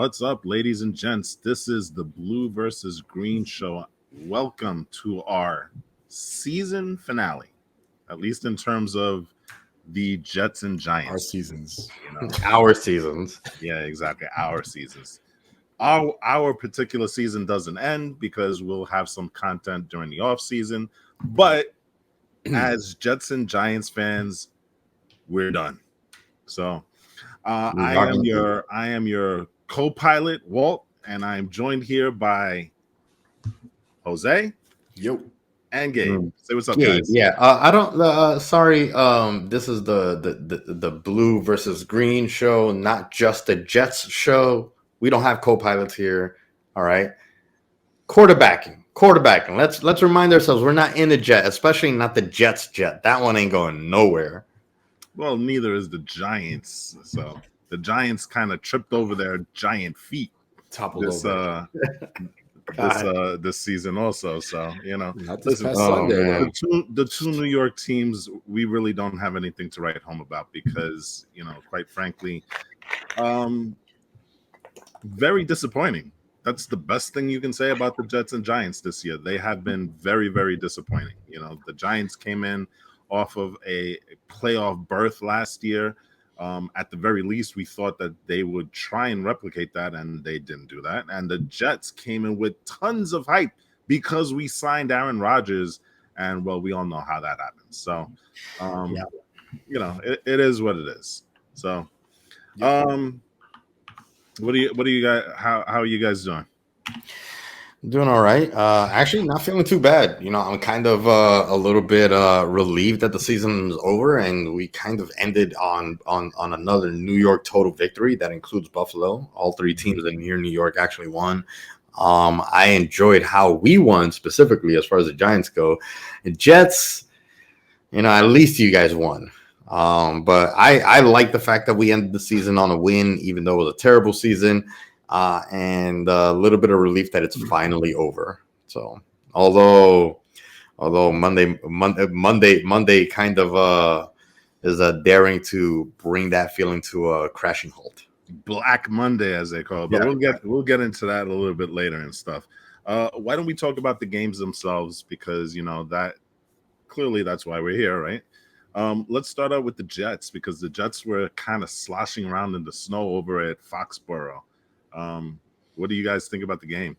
What's up, ladies and gents? This is the Blue versus Green show. Welcome to our season finale, at least in terms of the Jets and Giants. Our seasons. Our seasons. Yeah, exactly. Our seasons. Our particular season doesn't end because we'll have some content during the off season. But as Jets and Giants fans, we're done. So I am your co-pilot, Walt, and I'm joined here by Jose. Yo. And Gabe. Say what's up, Gabe, guys. yeah. I don't. Sorry. This is the Blue versus Green show, not just the Jets show. We don't have co-pilots here. All right. Quarterbacking. Let's remind ourselves we're not in a jet, especially not the Jets jet. That one ain't going nowhere. Well, neither is the Giants. So the Giants kind of tripped over their giant feet this season also. So not this past Sunday. The two New York teams, we really don't have anything to write home about because quite frankly, very disappointing. That's the best thing you can say about the Jets and Giants this year. They have been very, very disappointing. The Giants came in off of a playoff berth last year. At the very least, we thought that they would try and replicate that, and they didn't do that. And the Jets came in with tons of hype because we signed Aaron Rodgers, and well, we all know how that happens. So, it is what it is. So, what do you guys? How are you guys doing? Doing all right. Actually, not feeling too bad. I'm kind of a little bit relieved that the season is over, and we kind of ended on another New York total victory that includes Buffalo. All three teams in New York actually won. I enjoyed how we won specifically as far as the Giants go. The Jets, at least you guys won. But I like the fact that we ended the season on a win, even though it was a terrible season. And a little bit of relief that it's finally over. So, although Monday kind of is daring to bring that feeling to a crashing halt. Black Monday, as they call it. But we'll get into that a little bit later and stuff. Why don't we talk about the games themselves? Because that clearly that's why we're here, right? Let's start out with the Jets because the Jets were kind of sloshing around in the snow over at Foxboro. What do you guys think about the game?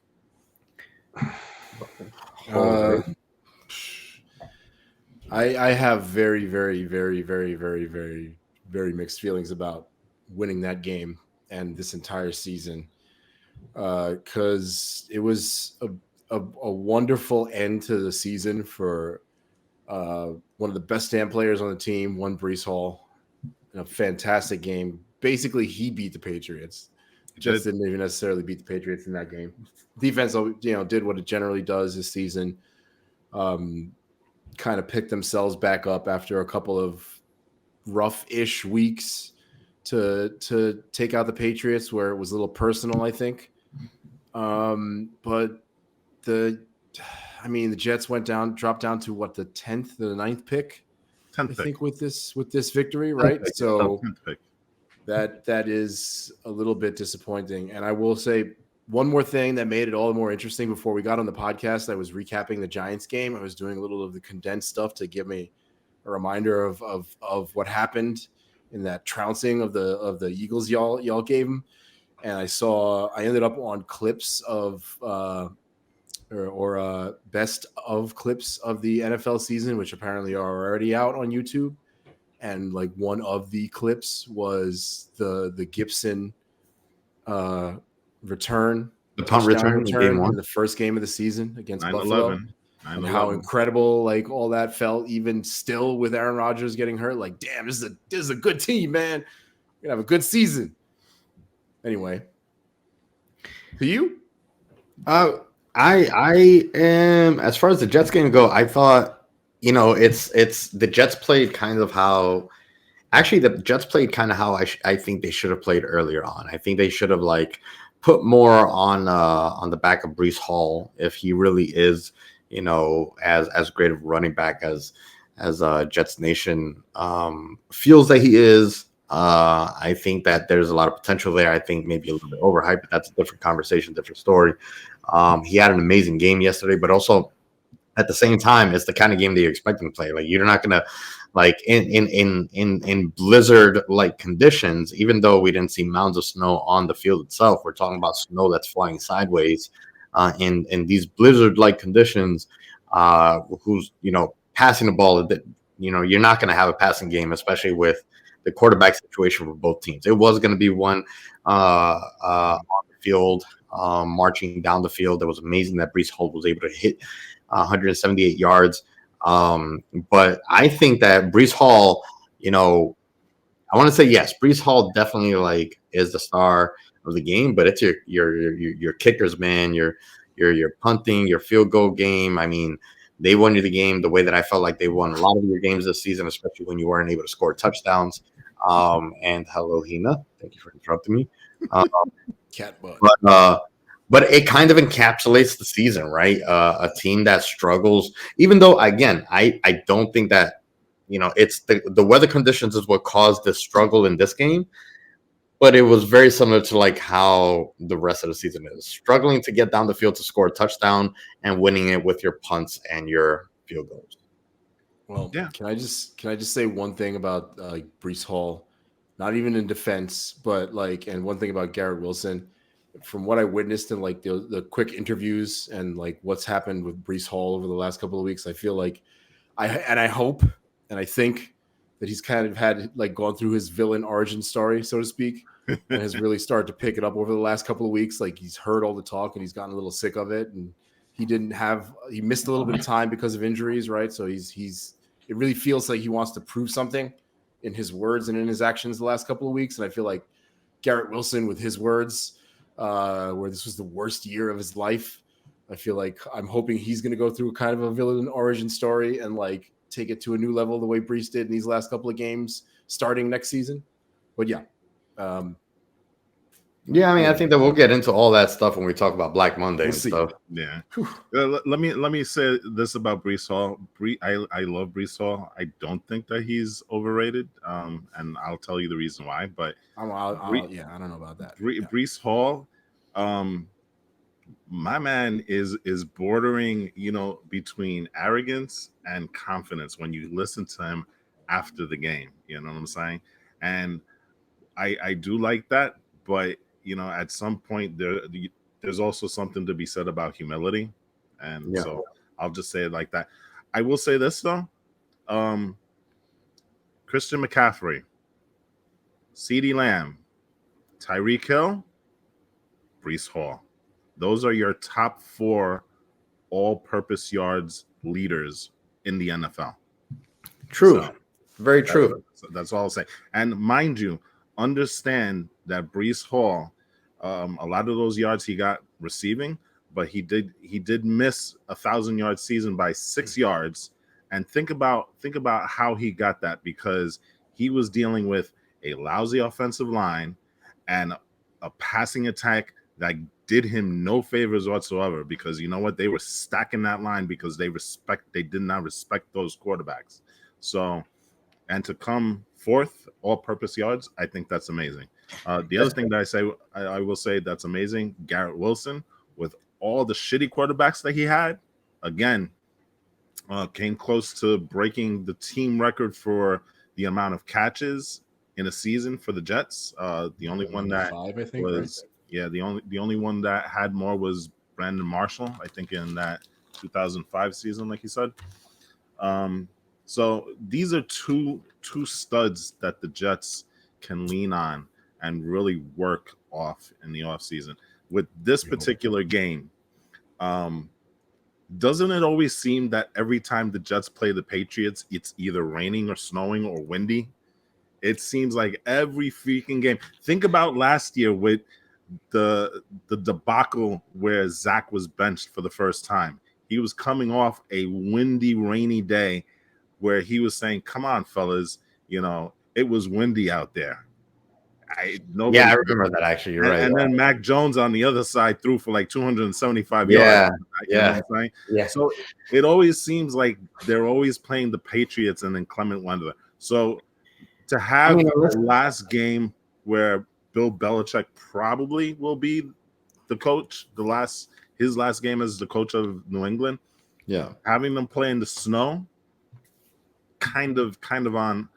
I have very, very, very, very, very, very, very mixed feelings about winning that game and this entire season because it was a wonderful end to the season for one of the best damn players on the team, one Breece Hall, in a fantastic game. Basically, he beat the Patriots. Just didn't even necessarily beat the Patriots in that game. Defense, did what it generally does this season. Kind of picked themselves back up after a couple of rough-ish weeks to take out the Patriots, where it was a little personal, I think. But the Jets dropped down to what, the 10th, the 9th pick, 10th I think, with this victory, right? So. 10th pick. That is a little bit disappointing. And I will say one more thing that made it all the more interesting. Before we got on the podcast, I was recapping the Giants game. I was doing a little of the condensed stuff to give me a reminder of what happened in that trouncing of the Eagles y'all gave them. And I ended up on clips of best of clips of the NFL season, which apparently are already out on YouTube. And like one of the clips was the Gibson return, the punt return in the first game of the season against Buffalo, and how incredible like all that felt, even still with Aaron Rodgers getting hurt. Like, damn, this is a good team, man. We're gonna have a good season. Anyway, to you, I am, as far as the Jets game go, I thought. It's the Jets played kind of how I think they should have played earlier on. I think they should have put more on the back of Breece Hall if he really is, as great of running back as Jets Nation feels that he is. I think that there's a lot of potential there. I think maybe a little bit overhyped, but that's a different conversation, different story. He had an amazing game yesterday, but also at the same time, it's the kind of game that you expect him to play. Like you're not gonna like in blizzard like conditions, even though we didn't see mounds of snow on the field itself, we're talking about snow that's flying sideways in these blizzard like conditions. Who's passing the ball? That you're not going to have a passing game, especially with the quarterback situation for both teams. It was going to be one on the field, marching down the field. It was amazing that Breece Hall was able to hit 178 yards. But I think that Breece Hall, I want to say yes. Breece Hall definitely like is the star of the game, but it's your kickers, man. Your punting, your field goal game. I mean, they won you the game the way that I felt like they won a lot of your games this season, especially when you weren't able to score touchdowns. And hello, Hina. Thank you for interrupting me. Cat butt. But it kind of encapsulates the season, right? A team that struggles, even though, again, I don't think that, it's the weather conditions is what caused the struggle in this game. But it was very similar to like how the rest of the season is. Struggling to get down the field to score a touchdown and winning it with your punts and your field goals. Well, yeah. Can I just say one thing about Breece Hall? Not even in defense, but and one thing about Garrett Wilson. From what I witnessed in like the quick interviews and like what's happened with Breece Hall over the last couple of weeks, I feel like I hope and I think that he's kind of had like gone through his villain origin story, so to speak, and has really started to pick it up over the last couple of weeks. Like he's heard all the talk and he's gotten a little sick of it, and he missed a little bit of time because of injuries, right? So it really feels like he wants to prove something in his words and in his actions the last couple of weeks. And I feel like Garrett Wilson with his words, where this was the worst year of his life. I feel like I'm hoping he's going to go through kind of a villain origin story and like take it to a new level the way Breece did in these last couple of games starting next season. But yeah. I mean, I think that we'll get into all that stuff when we talk about Black Monday and stuff. Yeah. Let me say this about Breece Hall. I love Breece Hall. I don't think that he's overrated. And I'll tell you the reason why. But I don't know about that. Breece Hall, my man is bordering, between arrogance and confidence when you listen to him after the game. You know what I'm saying? And I do like that, but at some point there's also something to be said about humility, and so I'll just say it like that. I will say this though, Christian McCaffrey, CeeDee Lamb, Tyreek Hill, Breece Hall. Those are your top 4 all-purpose yards leaders in the NFL. True. So, very true. That's all I'll say. And mind you, understand that Breece Hall, a lot of those yards he got receiving, but he did miss 1,000-yard season by 6 yards. And think about how he got that, because he was dealing with a lousy offensive line and a passing attack that did him no favors whatsoever, because you know what? They were stacking that line because they did not respect those quarterbacks. So, and to come 4th all-purpose yards, I think that's amazing. The other thing that I will say that's amazing, Garrett Wilson, with all the shitty quarterbacks that he had, again, came close to breaking the team record for the amount of catches in a season for the Jets. The only one that 5, I think, was the only one that had more was Brandon Marshall, I think, in that 2005 season, like you said. So these are two studs that the Jets can lean on and really work off in the offseason. With this particular game, doesn't it always seem that every time the Jets play the Patriots, it's either raining or snowing or windy? It seems like every freaking game. Think about last year with the debacle where Zach was benched for the first time. He was coming off a windy, rainy day where he was saying, "Come on, fellas, it was windy out there." I remember that, actually. You're right. And then Mac Jones on the other side threw for like 275 yards. You know what I'm saying? Yeah. So it always seems like they're always playing the Patriots and then Clement Wendler. So to have the last game where Bill Belichick probably will be the coach, his last game as the coach of New England. Yeah, having them play in the snow, kind of on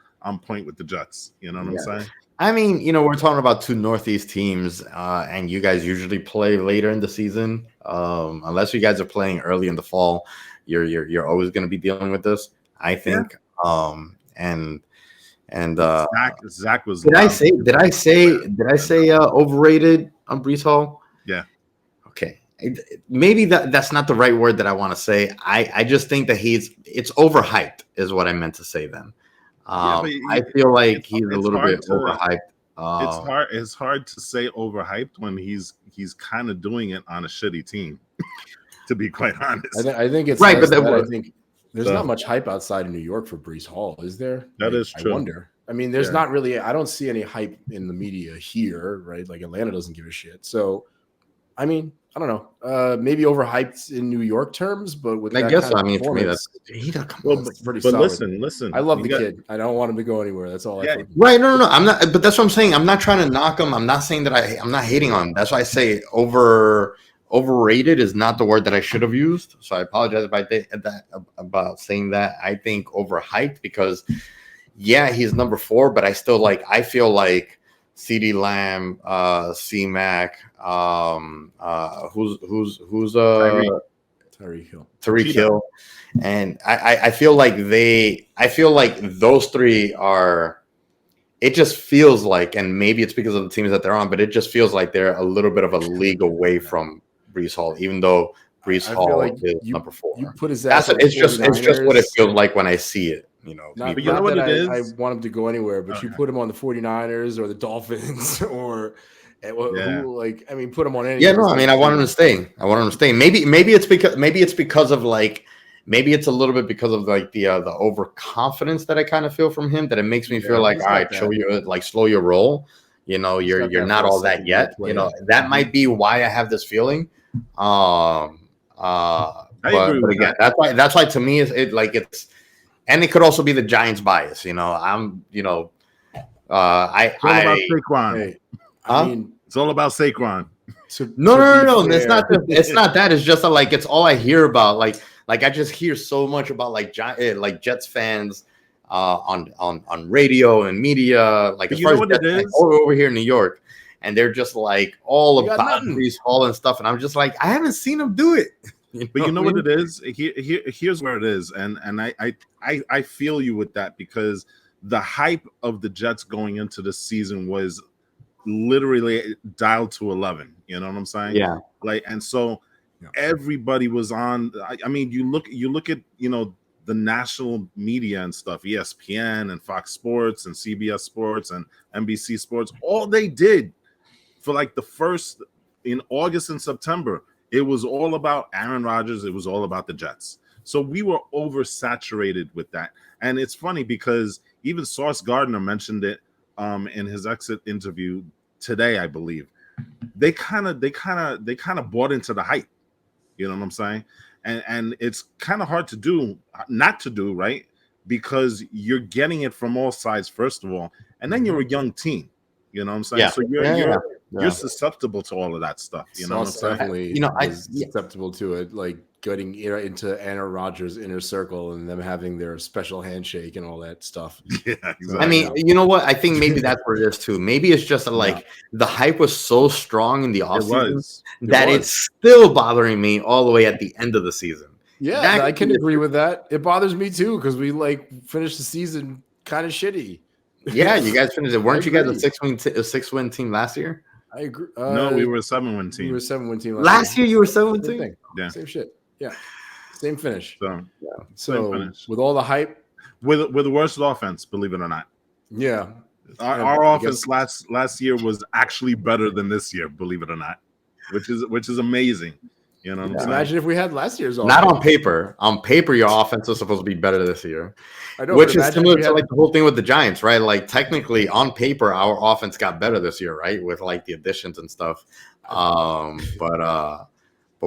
point with the Jets. You know what I'm saying? I mean, we're talking about two Northeast teams, and you guys usually play later in the season. Unless you guys are playing early in the fall, you're always going to be dealing with this, I think. And Zach was. Did I say overrated on Breece Hall? Yeah. Okay. Maybe that's not the right word that I want to say. I just think that it's overhyped is what I meant to say then. I feel like he's a little bit overhyped. It's hard to say overhyped when he's kind of doing it on a shitty team. To be quite honest, I think it's right, but I think there's not much hype outside of New York for Breece Hall, is there? That is true. I wonder. I mean, there's not really. I don't see any hype in the media here, right? Like Atlanta doesn't give a shit. So, I mean, I don't know. Maybe overhyped in New York terms, but with I guess I mean for me that's pretty solid. But listen. I love the kid. I don't want him to go anywhere. That's all. Yeah. Right? No. I'm not. But that's what I'm saying. I'm not trying to knock him. I'm not saying that I'm not hating on him. That's why I say overrated is not the word that I should have used. So I apologize about saying that. I think overhyped because he's number 4, but I feel like CeeDee Lamb, C-Mac, Tyreek Hill. And I feel like those 3 are, it just feels like, and maybe it's because of the teams that they're on, but it just feels like they're a little bit of a league away from Breece Hall, even though Breece Hall is number 4. You put his it's just what it feels like when I see it. But you know what it is? I want him to go anywhere, but you put him on the 49ers or the Dolphins or put him on any. Yeah, no, I mean, I want him to stay. Maybe it's because of maybe it's a little bit because of the overconfidence that I kind of feel from him, that it makes me feel like, all right, slow your roll. You're not all that yet. That might be why I have this feeling. But again, that's why to me it's. And it could also be the Giants bias, I'm, it's all about Saquon. Hey, I mean, it's all about Saquon. No. It's not. It's not that. It's just it's all I hear about. Like I just hear so much about Jets fans on radio and media. Like as far as Jets fans, over here in New York, and they're just all about Breece Hall and stuff. And I'm just I haven't seen him do it. But you know what it is? Here's where it is, and I feel you with that, because the hype of the Jets going into the season was literally dialed to 11. You know what I'm saying? Yeah. And so everybody was on. I mean, you look at the national media and stuff, ESPN and Fox Sports and CBS Sports and NBC Sports. All they did for the first in August and September, it was all about Aaron Rodgers. It was all about the Jets. So we were oversaturated with that. And it's funny because even Sauce Gardner mentioned it in his exit interview today, I believe. They kind of bought into the hype. You know what I'm saying? And it's kind of hard to not to do, right? Because you're getting it from all sides, first of all. And then you're a young team. You know what I'm saying? Yeah. So you're susceptible to all of that stuff. You know what I'm saying? Definitely susceptible to it, getting into Aaron Rodgers' inner circle and them having their special handshake and all that stuff. Yeah, exactly. I mean, you know what? I think maybe that's where it is too. Maybe it's just the hype was so strong in the offseason that it's still bothering me all the way at the end of the season. Yeah, I can agree with that. It bothers me too because we finished the season kind of shitty. Yeah, you guys finished it. Weren't you guys a 6-win team last year? I agree. No, we were a 7-win team. We were a 7-win team last year. You were a 7-win team. Yeah, same shit. Yeah, same finish. So with all the hype, with the worst offense, believe it or not. Yeah, our offense last year was actually better than this year, believe it or not, which is amazing. You know what I'm saying? Imagine if we had last year's offense. Not on paper. On paper, your offense is supposed to be better this year. I know, which is similar to the whole thing with the Giants, right? Technically, on paper, our offense got better this year, right? With the additions and stuff. But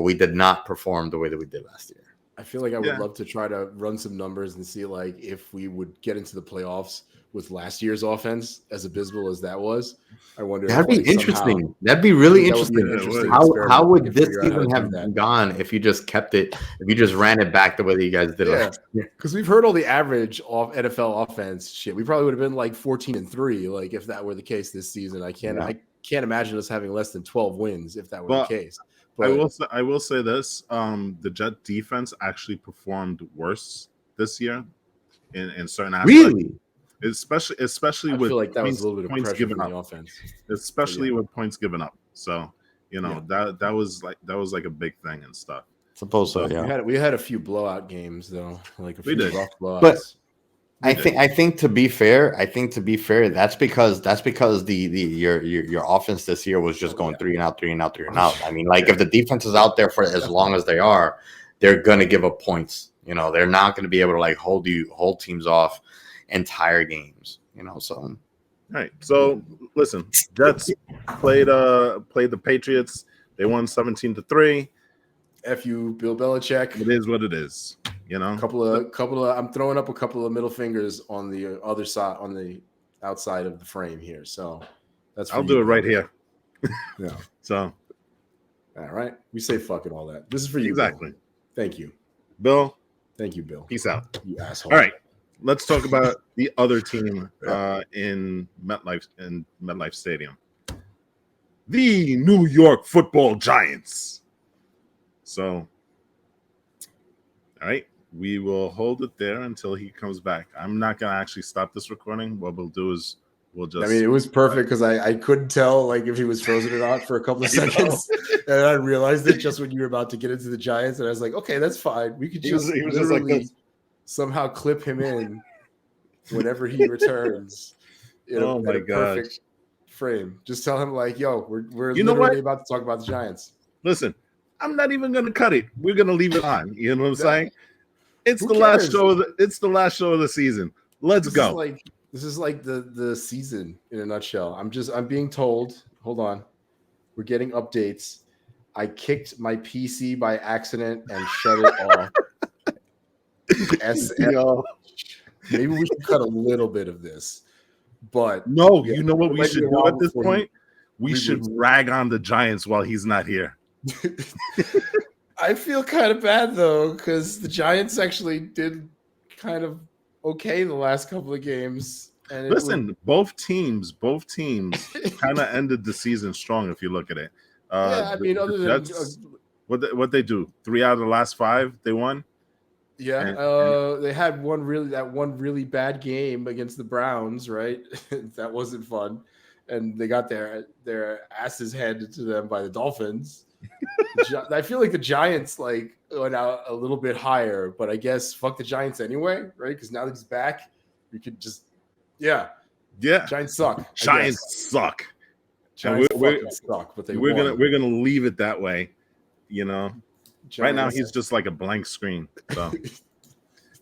we did not perform the way that we did last year. I feel like I would love to try to run some numbers and see if we would get into the playoffs with last year's offense, as abysmal as that was. I wonder. That'd if, be interesting. That'd be really interesting. Would be an interesting How would to this figure out how to season do that. have gone if you just kept it? If you just ran it back the way that you guys did last year? Because we've heard all the average of NFL offense shit. We probably would have been like 14-3, like if that were the case this season. I can't imagine us having less than 12 wins if that were the case. But I will say this: the Jet defense actually performed worse this year in certain aspects. Really? Especially I with feel like that was points, a little bit of points pressure given from the up, offense. especially with points given up. So that was like a big thing and stuff. Suppose so. Yeah. We had a few blowout games though, like a few rough blowouts. But I think to be fair, that's because your offense this year was just going 3 and out. I mean, like if the defense is out there for as long as they are, they're gonna give up points. They're not gonna be able to like hold teams off entire games. So. All right. So listen, Jets played the Patriots. They won 17-3. F you, Bill Belichick. It is what it is. Couple of. I'm throwing up a couple of middle fingers on the other side, on the outside of the frame here. So that's. I'll do it right here. Yeah. So. All right. We say fuck and all that. This is for you. Exactly. Bill. Thank you, Bill. Thank you, Bill. Peace out. You asshole. All right. Let's talk about the other team in MetLife Stadium. The New York Football Giants. So, all right, we will hold it there until he comes back. I'm not going to actually stop this recording. What we'll do is we'll just... I mean, it was perfect because I couldn't tell like if he was frozen or not for a couple of seconds. And I realized it just when you were about to get into the Giants. And I was like, okay, that's fine. We could just he was just like this. Somehow clip him in whenever he returns. Oh my god! Perfect frame. Just tell him like, "Yo, we're literally about to talk about the Giants." Listen, I'm not even going to cut it. We're going to leave it on. You know what I'm saying? It's Who the cares? last show. It's the last show of the season. Let's go. This is like the season in a nutshell. I'm being told. Hold on, we're getting updates. I kicked my PC by accident and shut it off. Maybe we should cut a little bit of this, but no, you know what we should do at this point? We should rag on the Giants while he's not here. I feel kind of bad though, because the Giants actually did kind of okay the last couple of games. And listen, both teams kind of ended the season strong if you look at it. I mean, other than what they do, 3 out of the last 5 they won. Yeah, they had one really bad game against the Browns, right? That wasn't fun, and they got their asses handed to them by the Dolphins. I feel like the Giants like went out a little bit higher, but I guess fuck the Giants anyway, right? Because now that he's back, we could just Giants suck. Giants suck. Giants fucking suck, but we're gonna leave it that way, Giants. Right now, he's just like a blank screen. So,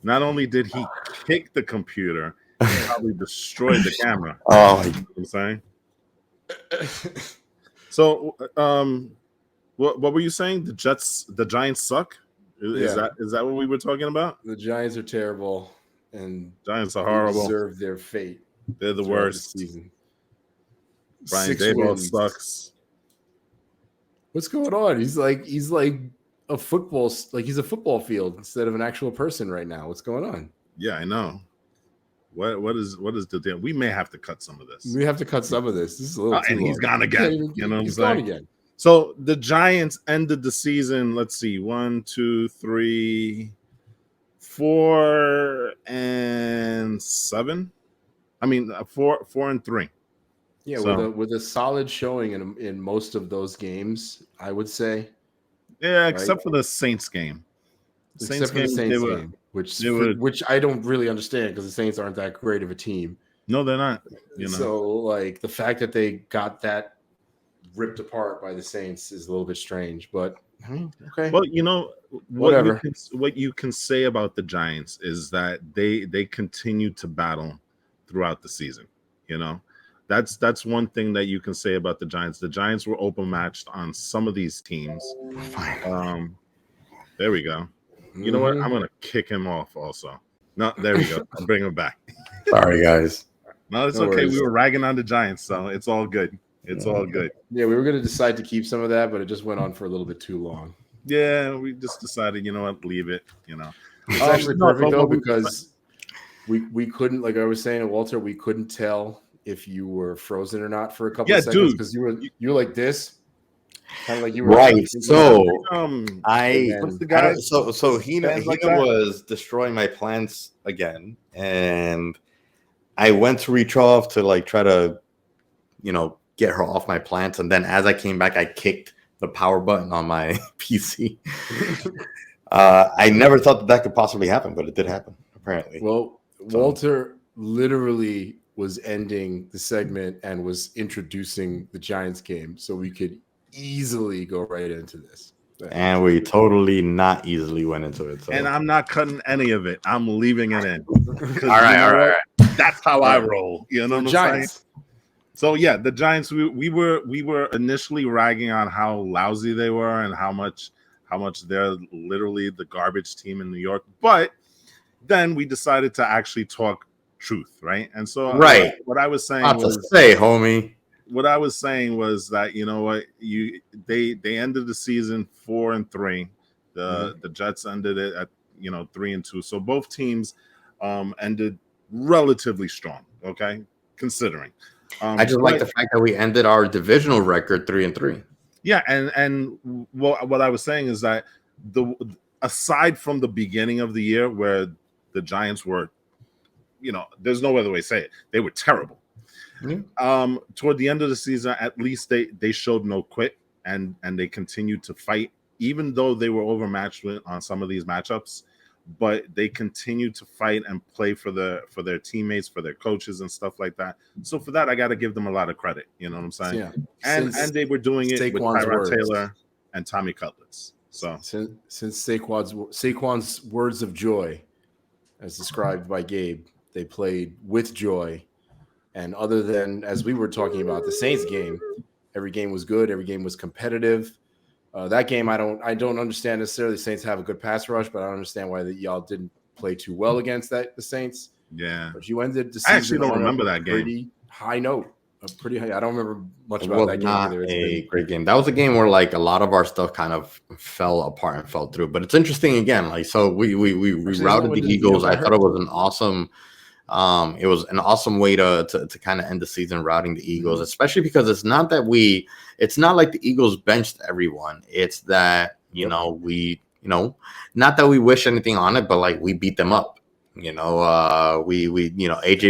not only did he kick the computer, he probably destroyed the camera. Oh, you know what I'm saying. So, what were you saying? The Giants suck. Is that what we were talking about? The Giants are terrible, and Giants are horrible. Deserve their fate. They're the worst. The season. Brian Daboll sucks. What's going on? He's like a football, like he's a football field instead of an actual person right now. What's going on? Yeah, I know. What is the deal? We may have to cut some of this. We have to cut some of this. This is a little too and long. He's gone again. You know what I'm saying? Gone again. So the Giants ended the season. Let's see, 1, 2, 3, 4 and 7. I mean, 4-3. Yeah, so, with a solid showing in most of those games, I would say. Yeah, except for the Saints game. Except for the Saints game, which I don't really understand because the Saints aren't that great of a team. No, they're not. So, like, the fact that they got that ripped apart by the Saints is a little bit strange, but okay. Well, whatever. What you can say about the Giants is that they continue to battle throughout the season. That's one thing that you can say about the Giants. The Giants were open matched on some of these teams. There we go. You know what? I'm gonna kick him off also. No, there we go. I'll bring him back. Sorry, guys. No, it's No okay. worries. We were ragging on the Giants, so it's all good. It's all good. Yeah, we were going to decide to keep some of that, but it just went on for a little bit too long. Yeah, we just decided, you know what, leave it. It's actually no, perfect no, though, no, because we couldn't, like I was saying to Walter, we couldn't tell if you were frozen or not for a couple yeah, of seconds dude. because you were like this, kind of like you were Right. So and What's then the guy? so Hina Fans like that? was destroying my plants again, and I went to reach off to like try to, get her off my plants, and then as I came back, I kicked the power button on my PC. I never thought that could possibly happen, but it did happen apparently. well, Walter literally was ending the segment and was introducing the Giants game, so we could easily go right into this. And we totally not easily went into it. So. And I'm not cutting any of it. I'm leaving it in. All right. That's how I roll. You know what I'm Giants. saying? So yeah, the Giants. We were initially ragging on how lousy they were and how much they're literally the garbage team in New York. But then we decided to actually talk truth, right? And so what I was saying homie. What I was saying was that, you know what, they ended the season 4-3. The Jets ended it at 3-2. So both teams ended relatively strong. Okay, considering. I just like the fact that we ended our divisional record 3-3. Yeah, and what I was saying is that aside from the beginning of the year where the Giants were, there's no other way to say it, they were terrible. Mm-hmm. Toward the end of the season, at least they showed no quit and they continued to fight, even though they were overmatched on some of these matchups. But they continued to fight and play for their teammates, for their coaches and stuff like that. So for that, I got to give them a lot of credit. You know what I'm saying? Yeah. And they were doing it with Tyrod Taylor and Tommy Cutlets. So since Saquon's words of joy, as described by Gabe, they played with joy. And other than, as we were talking about, the Saints game, every game was good. Every game was competitive. That game, I don't understand necessarily. The Saints have a good pass rush, but I don't understand why y'all didn't play too well against the Saints. Yeah, but you ended the season. I actually don't remember that game. Pretty high note, pretty high. I don't remember much about that game either. It's a great game. That was a game where like a lot of our stuff kind of fell apart and fell through. But it's interesting again. Like so, we routed the Eagles. I thought it was an awesome. It was an awesome way to kind of end the season routing the Eagles, especially because it's not like the Eagles benched everyone. It's that, not that we wish anything on it, but like we beat them up. AJ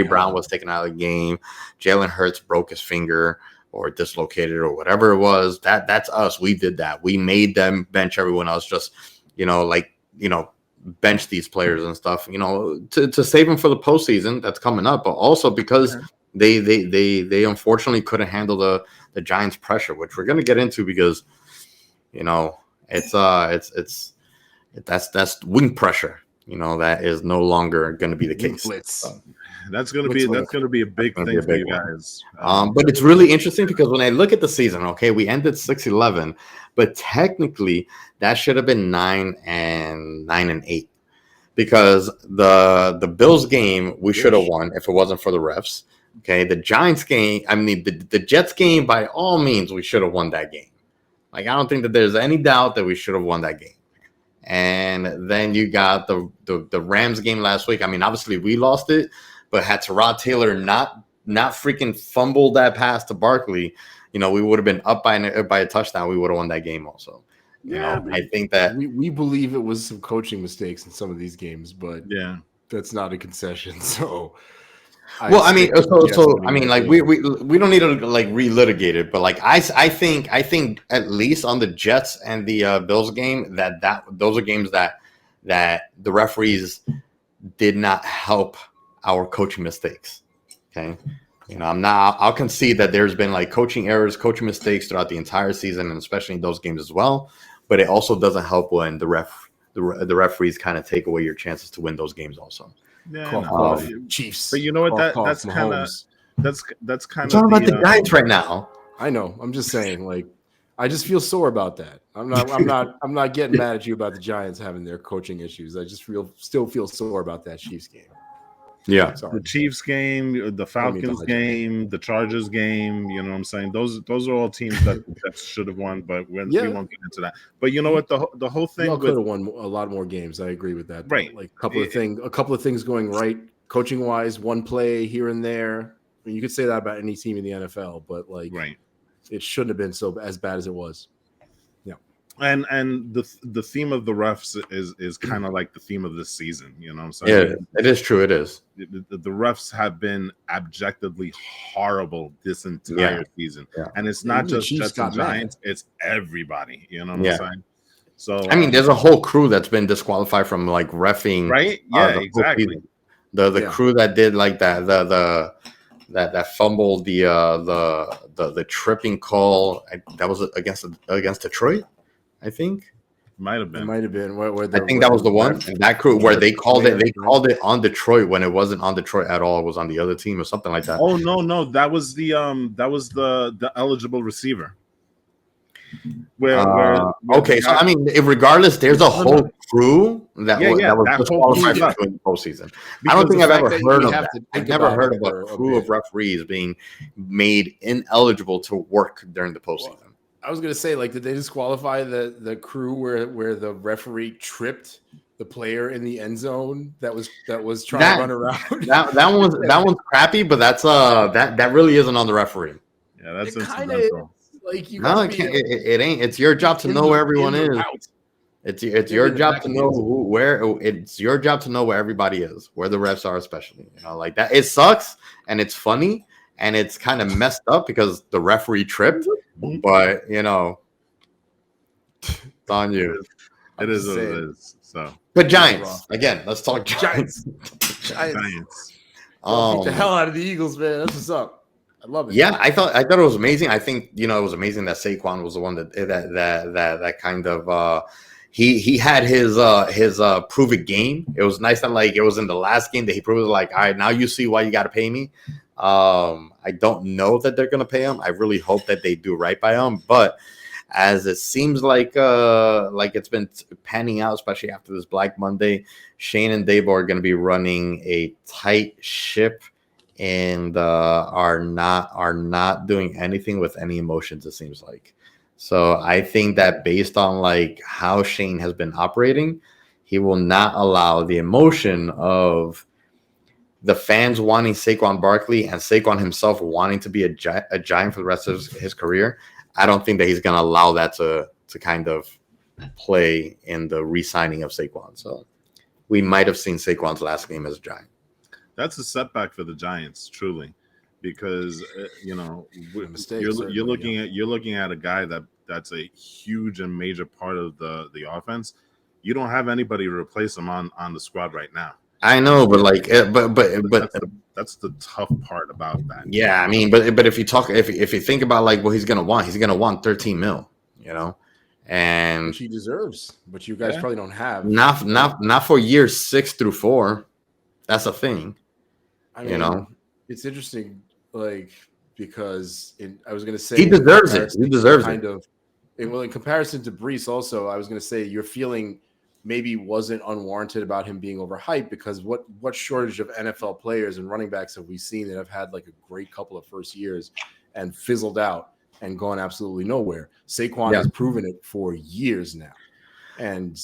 Brown was taken out of the game. Jalen Hurts broke his finger or dislocated or whatever it was. That's us. We did that. We made them bench everyone else just, bench these players and stuff, to save them for the postseason that's coming up, but also because they unfortunately couldn't handle the Giants' pressure, which we're going to get into because, that's wing pressure. That is no longer going to be the case. That's going to be a big thing for you guys. But it's really interesting because when I look at the season, okay, we ended 6-11, but technically that should have been 9-8 because the Bills game we should have won if it wasn't for the refs. Okay, the Giants game, the Jets game, by all means, we should have won that game. Like I don't think that there's any doubt that we should have won that game. And then you got the Rams game last week. Obviously we lost it, but had Tyrod Taylor not freaking fumbled that pass to Barkley, we would have been up by a touchdown. We would have won that game also. I think that we believe it was some coaching mistakes in some of these games, but that's not a concession. So. We don't need to like relitigate it, but like I think at least on the Jets and the Bills game that those are games that the referees did not help our coaching mistakes. Okay, I'll concede that there's been like coaching errors, coaching mistakes throughout the entire season, and especially in those games as well. But it also doesn't help when the referees kind of take away your chances to win those games also. Yeah, Chiefs. But you know what? That's kind of talking about the Giants right now. I know. I'm just saying, like, I just feel sore about that. I'm not getting mad at you about the Giants having their coaching issues. I just still feel sore about that Chiefs game. Yeah. Sorry. The Chiefs game, the I don't mean to Falcons hijack. game, the Chargers game. You know what I'm saying? Those are all teams that should have won, but we Yeah. won't get into that. But you know what? The whole Y'all thing could with have won a lot more games. I agree with that. Though. right, Like a couple of things going right, coaching wise, one play here and there. I mean, you could say that about any team in the NFL, but like, right. it shouldn't have been so as bad as it was. And the theme of the refs is kind of like the theme of this season. You know what I'm saying? Yeah, it is true. It is. The refs have been objectively horrible this entire season, Yeah. and it's not Even the just Chiefs Jets and got mad. Giants; it's everybody. You know what I'm Yeah. saying? So I mean, there's a whole crew that's been disqualified from like reffing. right? Yeah, the whole exactly. season. The Yeah. crew that did like that that fumbled the tripping call that was against Detroit, I think. Might have It been. might have been where I think that was the one. And that crew where they called it. They player, called it on Detroit when it wasn't on Detroit at all. It was on the other team or something like that. Oh no, that was the eligible receiver. Where okay, so I mean, regardless, there's a whole crew that was disqualified whole from the postseason. I don't think I've ever heard of that. I've never heard of a crew of of referees being made ineligible to work during the postseason. I was gonna say, like, did they disqualify the crew where the referee tripped the player in the end zone that was trying to run around? that one's crappy, but that's that really isn't on the referee. Yeah, that's incidental. Like you no, it ain't. It's your job to know where everyone is. It's your job to know where. It's your job to know where everybody is, where the refs are, especially. You know, like that. It sucks and it's funny and it's kind of messed up because the referee tripped. But you know, it's on you. It is what it is. So, but Giants again. Let's talk Giants. Giants. Beat the hell out of the Eagles, man. That's what's up. I love it. Yeah, I thought it was amazing. I think it was amazing that Saquon was the one that kind of he had his prove it game. It was nice that like it was in the last game that he proved like, all right, now you see why you got to pay me. I don't know that they're gonna pay him. I really hope that they do right by him, but as it seems like it's been panning out, especially after this Black Monday, Shane and Dave are going to be running a tight ship and are not doing anything with any emotions, it seems like. So I think that based on like how Shane has been operating, he will not allow the emotion of the fans wanting Saquon Barkley and Saquon himself wanting to be a Giant for the rest of his career. I don't think that he's going to allow that to kind of play in the re-signing of Saquon. So we might have seen Saquon's last game as a Giant. That's a setback for the Giants, truly, because you're looking at a guy that's a huge and major part of the offense. You don't have anybody to replace him on the squad right now. I know, but like, but that's the tough part about that. Yeah, I mean, but if you think about like what he's gonna want 13 mil, you know, and which he deserves, but you guys probably don't have not for years 6 through 4. That's a thing. I mean, you know, it's interesting, like because I was gonna say he deserves it. He deserves it. Well, in comparison to Breece, also, I was gonna say your feeling maybe wasn't unwarranted about him being overhyped because what shortage of NFL players and running backs have we seen that have had like a great couple of first years and fizzled out and gone absolutely nowhere? Saquon has proven it for years now. And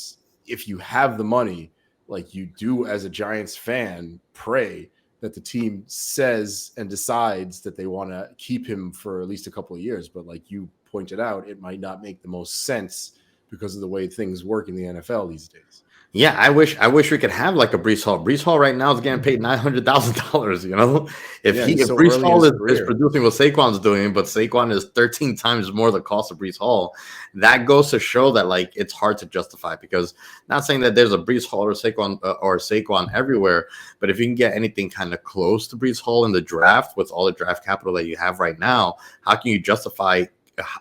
if you have the money, like you do as a Giants fan, pray that the team says and decides that they want to keep him for at least a couple of years. But like you pointed out, it might not make the most sense because of the way things work in the NFL these days. Yeah, I wish we could have like a Breece Hall. Breece Hall right now is getting paid $900,000. You know, if Breece Hall is producing what Saquon's doing, but Saquon is 13 times more the cost of Breece Hall, that goes to show that like it's hard to justify. Because not saying that there's a Breece Hall or Saquon everywhere, but if you can get anything kind of close to Breece Hall in the draft with all the draft capital that you have right now, how can you justify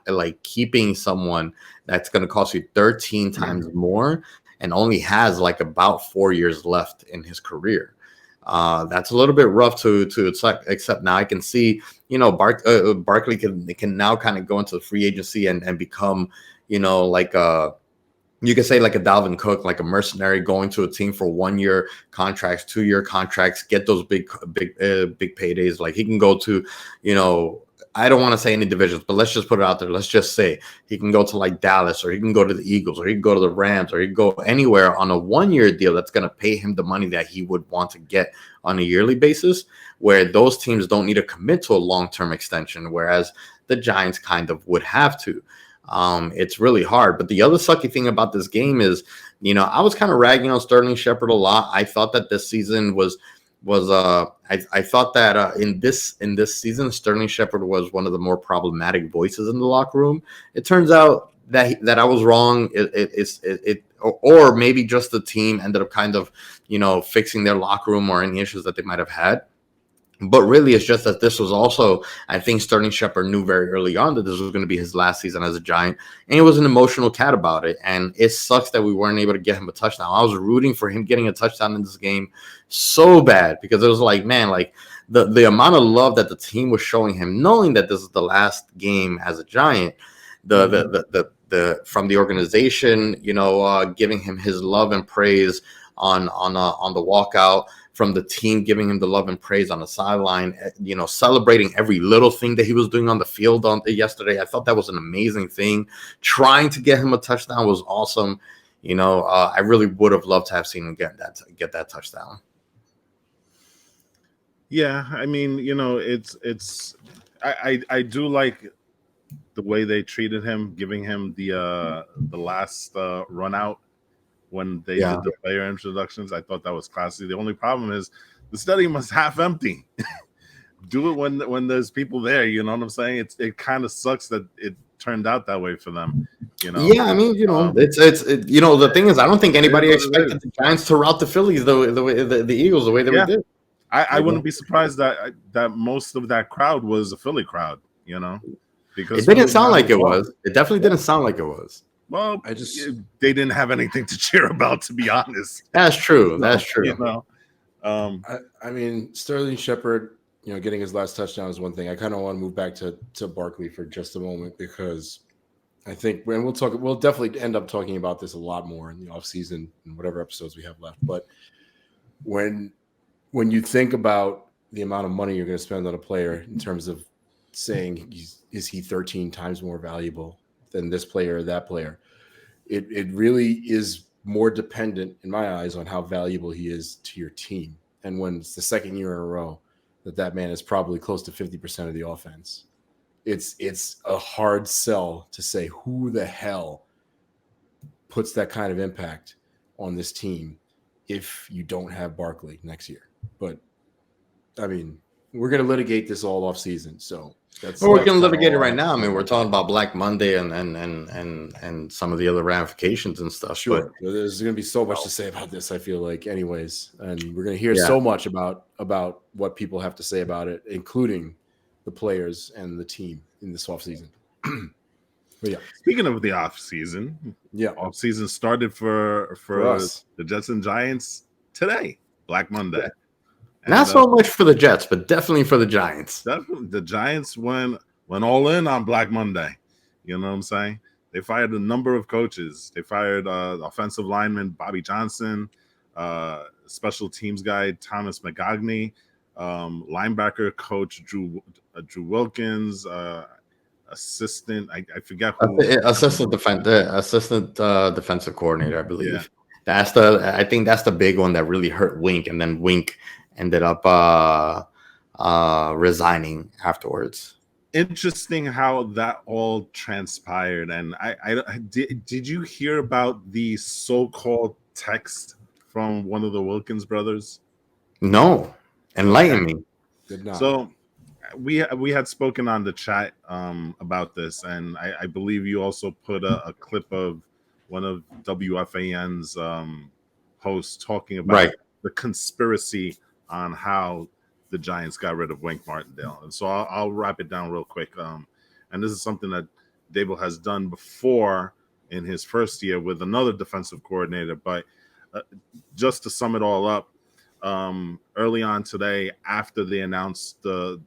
like keeping someone that's going to cost you 13 times more and only has like about 4 years left in his career? That's a little bit rough to accept. Now I can see, Barkley can now kind of go into the free agency and become, like a You could say like a Dalvin Cook, like a mercenary going to a team for 1 year contracts, 2 year contracts, get those big paydays. Like he can go to, you know, I don't want to say any divisions, but let's just put it out there. Let's just say he can go to like Dallas, or he can go to the Eagles, or he can go to the Rams, or he can go anywhere on a 1 year deal that's going to pay him the money that he would want to get on a yearly basis, where those teams don't need to commit to a long-term extension, whereas the Giants kind of would have to. It's really hard. But the other sucky thing about this game is, you know, I was kind of ragging on Sterling Shepard a lot. I thought that this season I thought that in this season, Sterling Shepard was one of the more problematic voices in the locker room. It turns out that I was wrong. Or maybe just the team ended up kind of, you know, fixing their locker room or any issues that they might have had. But really, it's just that this was also, I think Sterling Shepard knew very early on that this was going to be his last season as a Giant, and he was an emotional cat about it. And it sucks that we weren't able to get him a touchdown. I was rooting for him getting a touchdown in this game so bad, because it was like, man, like the amount of love that the team was showing him, knowing that this is the last game as a Giant, the from the organization, you know, giving him his love and praise on the walkout, from the team giving him the love and praise on the sideline, you know, celebrating every little thing that he was doing on the field yesterday. I thought that was an amazing thing. Trying to get him a touchdown was awesome. You know, I really would have loved to have seen him get that touchdown. Yeah, I mean, you know, I do like the way they treated him, giving him the last run out when they did the player introductions. I thought that was classy. The only problem is the stadium was half empty. Do it when there's people there. You know what I'm saying? It kind of sucks that it turned out that way for them. You know? Yeah, I mean, you know, you know, the thing is, I don't think anybody expected the Giants to rout the Phillies the way the Eagles the way that we did. I wouldn't be surprised that most of that crowd was a Philly crowd. You know, because it didn't sound like it was. It definitely didn't sound like it was. Well, they didn't have anything to cheer about, to be honest. That's true. That's true. You know, I mean, Sterling Shepard, you know, getting his last touchdown is one thing. I kind of want to move back to Barkley for just a moment, because I think we'll definitely end up talking about this a lot more in the offseason and whatever episodes we have left. But when you think about the amount of money you're going to spend on a player in terms of saying, is he 13 times more valuable than this player or that player, it really is more dependent, in my eyes, on how valuable he is to your team. And when it's the second year in a row that man is probably close to 50% of the offense, it's a hard sell to say who the hell puts that kind of impact on this team if you don't have Barkley next year. But I mean, we're going to litigate this all off season, so we're going to litigate it right now. I mean, we're talking about Black Monday and some of the other ramifications and stuff. Sure, but there's going to be so much to say about this, I feel like, anyways, and we're going to hear so much about what people have to say about it, including the players and the team in this offseason. But yeah, speaking of the offseason, offseason started for us, the Jets and Giants today, Black Monday. Not so much for the Jets, but definitely for the Giants. Definitely, the Giants went all in on Black Monday. You know what I'm saying? They fired a number of coaches. They fired offensive lineman Bobby Johnson, special teams guy Thomas McGogney, linebacker coach Drew Wilkins, assistant I forget who. Assistant defensive coordinator, I believe. Yeah. I think that's the big one that really hurt Wink, and then Wink ended up resigning afterwards. Interesting how that all transpired. And did you hear about the so-called text from one of the Wilkins brothers? No, enlighten me. Did not. So we had spoken on the chat about this, and I believe you also put a clip of one of WFAN's hosts talking about the conspiracy on how the Giants got rid of Wink Martindale. And so I'll wrap it down real quick. And this is something that Dable has done before in his first year with another defensive coordinator. But just to sum it all up, early on today, after they announced the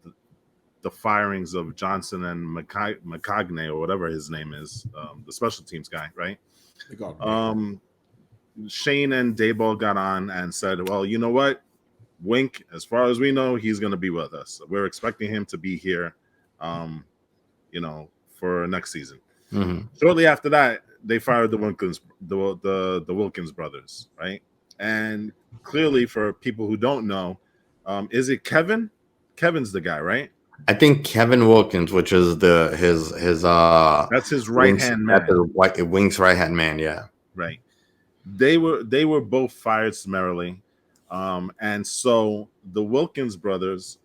firings of Johnson and McCogney, or whatever his name is, the special teams guy, right? Shane and Dayball got on and said, well, you know what? Wink, as far as we know, he's going to be with us. We're expecting him to be here, for next season. Mm-hmm. Shortly after that, they fired the Wilkins brothers, right? And clearly, for people who don't know, is it Kevin? Kevin's the guy, right? I think Kevin Wilkins, which is his that's his right hand man. Wings right hand man, yeah. Right. They were both fired summarily. And so the Wilkins brothers,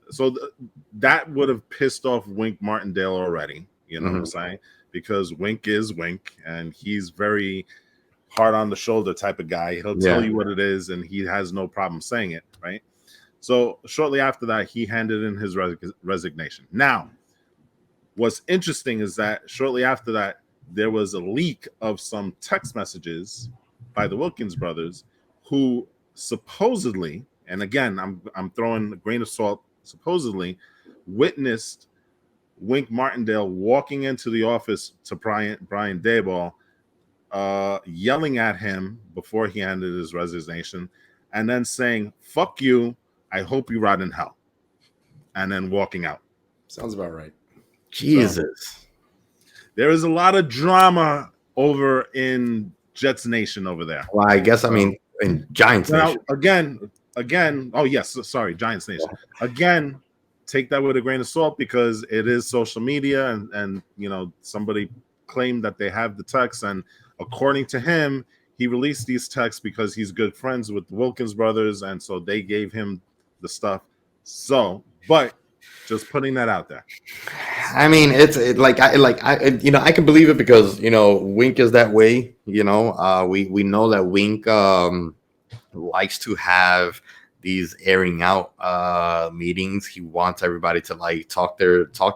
that would have pissed off Wink Martindale already, you know what I'm saying? Because Wink is Wink, and he's very hard on the shoulder type of guy. He'll tell you what it is, and he has no problem saying it, right? So shortly after that, he handed in his resignation. Now, what's interesting is that shortly after that, there was a leak of some text messages by the Wilkins brothers, who supposedly, and again, I'm throwing a grain of salt, supposedly witnessed Wink Martindale walking into the office to Brian Dayball, yelling at him before he handed his resignation, and then saying, "Fuck you, I hope you rot in hell," and then walking out. Sounds about right. Jesus. So, there is a lot of drama over in Jets Nation over there. Well, I guess, in Giants now, Nation. Again, oh yes, sorry, Giants Nation. Again, take that with a grain of salt, because it is social media, and somebody claimed that they have the text, and according to him, he released these texts because he's good friends with the Wilkins brothers, and so they gave him the stuff. So, but just putting that out there. I can believe it because Wink is that way. We know that Wink likes to have these airing out meetings. He wants everybody to talk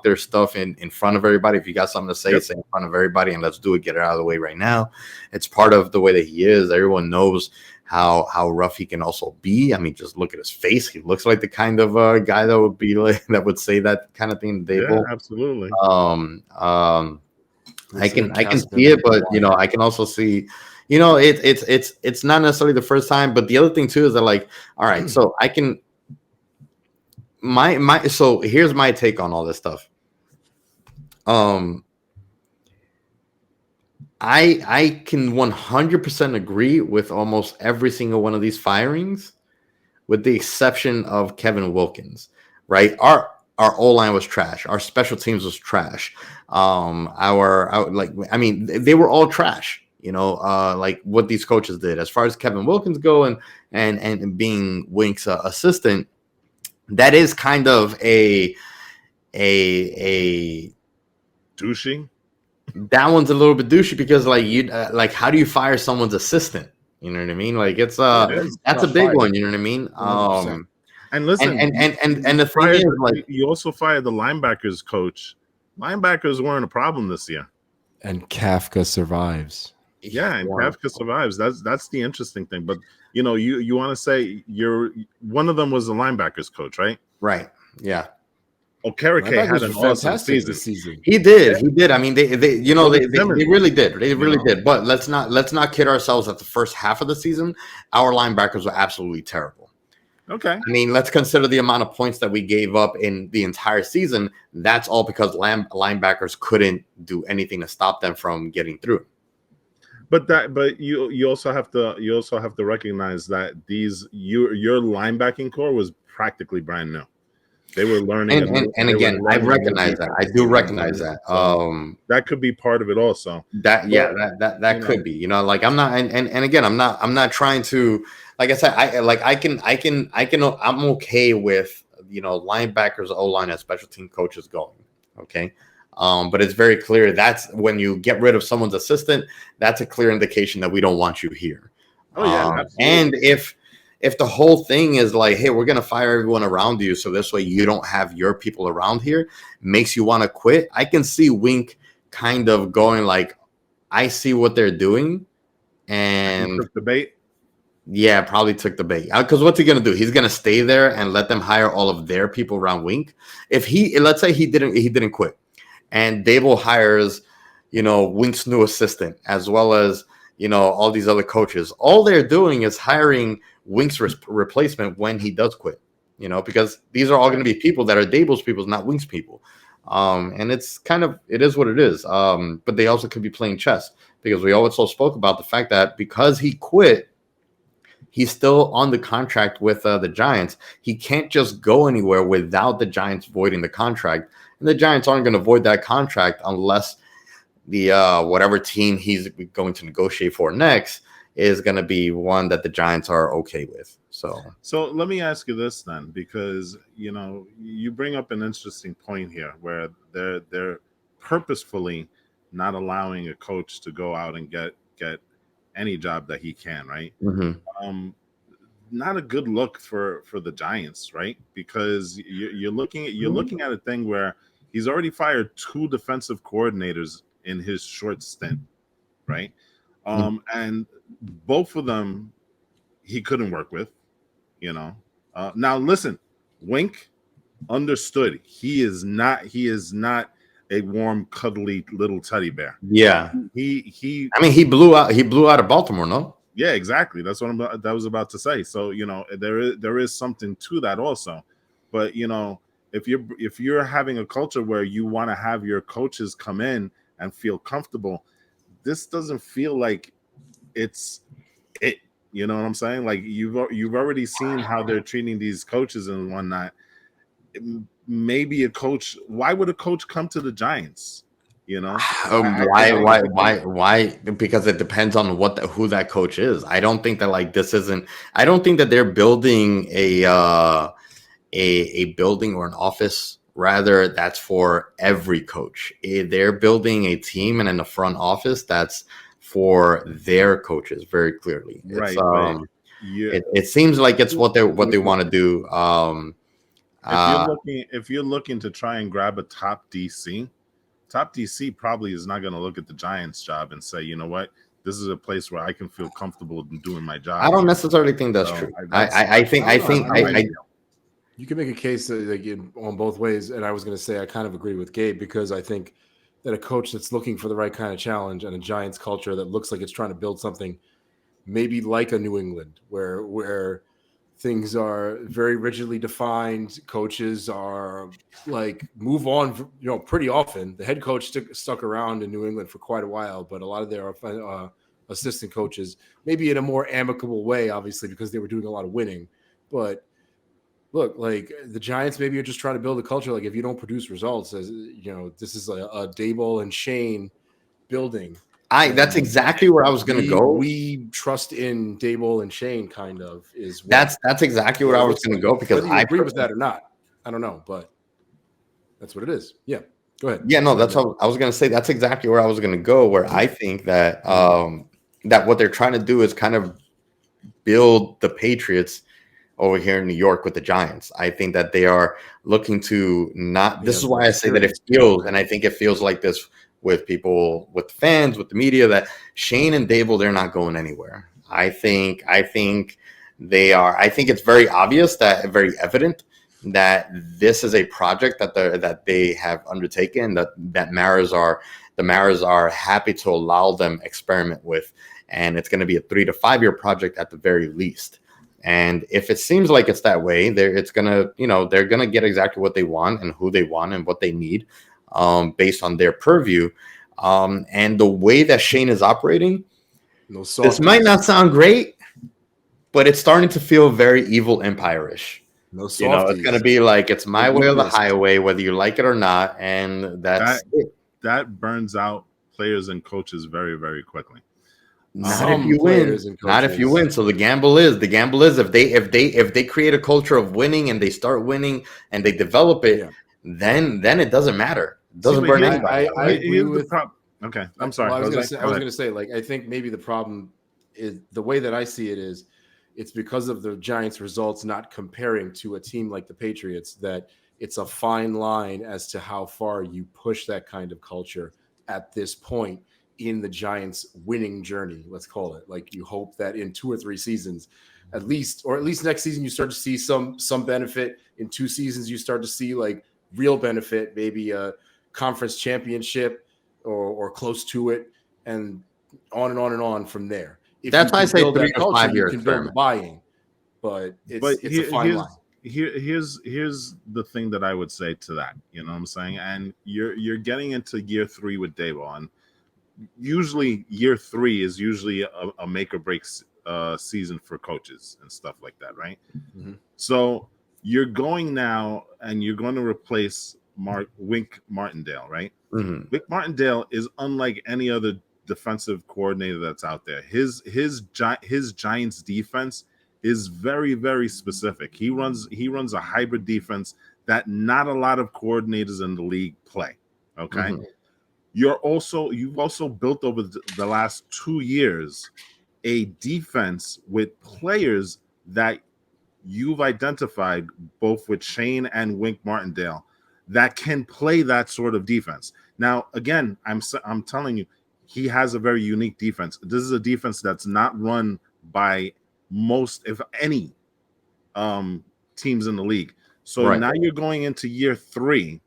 their stuff in front of everybody. If you got something to say, say in front of everybody, and let's do it. Get it out of the way right now. It's part of the way that he is. Everyone knows how rough he can also be. I mean, just look at his face. He looks like the kind of guy that would be that would say that kind of thing. Yeah, absolutely. I can see it, but I can also see. It's not necessarily the first time, but the other thing too is that all right, so I can so here's my take on all this stuff. I can 100% agree with almost every single one of these firings, with the exception of Kevin Wilkins, right? Our O-line was trash. Our special teams was trash. They were all trash. What these coaches did. As far as Kevin Wilkins go and being Wink's assistant, that is kind of a douchey. That one's a little bit douchey because how do you fire someone's assistant? You know what I mean? That's a big one. You know what I mean? And listen, and the thing is, you also fired the linebackers coach. Linebackers weren't a problem this year. And Kafka survives. Yeah, and Kafka survives. That's the interesting thing. But you want to say one of them was the linebackers coach, right? Right. Yeah. Okereke had an awesome season. He did. I mean, they really did. They really did. But let's not kid ourselves that the first half of the season, our linebackers were absolutely terrible. Okay. I mean, let's consider the amount of points that we gave up in the entire season. That's all because linebackers couldn't do anything to stop them from getting through. But you also have to recognize that your linebacking core was practically brand new. They were learning, and again, I recognize that. I do recognize that. That could be part of it also. That could be. I'm not, and again, I'm not trying to. Like I said, I'm okay with linebackers, O-line, and special team coaches going. Okay. But it's very clear that's when you get rid of someone's assistant, that's a clear indication that we don't want you here. Oh yeah, and if the whole thing is hey, we're gonna fire everyone around you, so this way you don't have your people around here, makes you want to quit. I can see Wink kind of going I see what they're doing, and took the bait. Yeah, probably took the bait. Because what's he gonna do? He's gonna stay there and let them hire all of their people around Wink. If let's say he didn't quit, and Dable hires, Wink's new assistant, as well as all these other coaches. All they're doing is hiring Wink's replacement when he does quit, because these are all going to be people that are Dable's people, not Wink's people. And it is what it is. But they also could be playing chess, because we also spoke about the fact that because he quit, he's still on the contract with the Giants. He can't just go anywhere without the Giants voiding the contract. And the Giants aren't going to void that contract unless the whatever team he's going to negotiate for next is going to be one that the Giants are okay with. So let me ask you this then, because you bring up an interesting point here where they're purposefully not allowing a coach to go out and get any job that he can, right? Not a good look for the Giants, right? Because you're looking at a thing where he's already fired 2 defensive coordinators in his short stint, right? And both of them he couldn't work with, Now listen, Wink understood he is not a warm, cuddly little teddy bear. Yeah, he he blew out of Baltimore, no? Yeah, exactly. That's what I was about to say. So there is something to that also, but if you're having a culture where you want to have your coaches come in and feel comfortable, this doesn't feel like it's it. You know what I'm saying? Like you've already seen how they're treating these coaches and whatnot. Maybe why would a coach come to the Giants? Why? Because it depends on who that coach is. I don't think that I don't think that they're building a building or an office. Rather, that's for every coach. They're building a team and in the front office that's for their coaches very clearly. Right. It seems like it's what they want to do. If you're looking to try and grab a top DC probably is not going to look at the Giants job and say, you know what, this is a place where I can feel comfortable in doing my job. I don't necessarily think that's true. I think you can make a case on both ways. And I was going to say, I kind of agree with Gabe, because I think that a coach that's looking for the right kind of challenge and a Giants culture that looks like it's trying to build something maybe like a New England where things are very rigidly defined. Coaches are move on, pretty often. The head coach stuck around in New England for quite a while, but a lot of their assistant coaches, maybe in a more amicable way, obviously, because they were doing a lot of winning. But look, the Giants maybe are just trying to build a culture. If you don't produce results, this is a Dable and Shane building. That's exactly where I was going to go. We trust in Dable and Shane, kind of is. That's exactly where I was going to go, because I agree with that or not, I don't know, but that's what it is. Yeah, go ahead. Yeah, no, that's what I was going to say. That's exactly where I was going to go. Where I think that that what they're trying to do is kind of build the Patriots over here in New York with the Giants. I think that they are looking to not. This is why I say that it feels, and I think it feels like this with people, with fans, with the media, that Shane and Dable, they're not going anywhere. I think they are. I think it's very obvious, very evident that this is a project that they have undertaken, that Maras are happy to allow them experiment with, and it's going to be a 3 to 5 year project at the very least. And if it seems like it's that way, they're gonna get exactly what they want and who they want and what they need, based on their purview. And the way that Shane is operating, this might not sound great, but it's starting to feel very Evil Empire-ish. No softies. It's gonna be like, it's my way or the highway, whether you like it or not, and that burns out players and coaches very, very quickly. Not if you win. So the gamble is if they create a culture of winning and they start winning and they develop it, then it doesn't matter. It doesn't burn anybody. I agree with. Okay, I'm sorry. Well, I was going to say, I think maybe the problem is the way that I see it is, it's because of the Giants' results not comparing to a team like the Patriots, that it's a fine line as to how far you push that kind of culture at this point in the Giants' winning journey, let's call it. You hope that in 2 or 3 seasons, at least next season, you start to see some benefit. In 2 seasons, you start to see real benefit, maybe a conference championship or close to it. And on and on and on from there. If That's you why I can say build 3 that to culture, 5 year you can build the experiment. buy-in. But it's a fine line. Here's the thing that I would say to that. You know what I'm saying? And you're getting into year 3 with Daboll, and usually year 3 is usually a make or break season for coaches and stuff like that, right? Mm-hmm. So you're going now and you're going to replace Wink Martindale, right? Mm-hmm. Wink Martindale is unlike any other defensive coordinator that's out there. His Giants defense is very, very specific. He runs a hybrid defense that not a lot of coordinators in the league play. Okay. Mm-hmm. You've also built over the last 2 years a defense with players that you've identified both with Shane and Wink Martindale that can play that sort of defense. Now, again, I'm telling you, he has a very unique defense. This is a defense that's not run by most, if any, teams in the league. So Right. now you're going into year 3,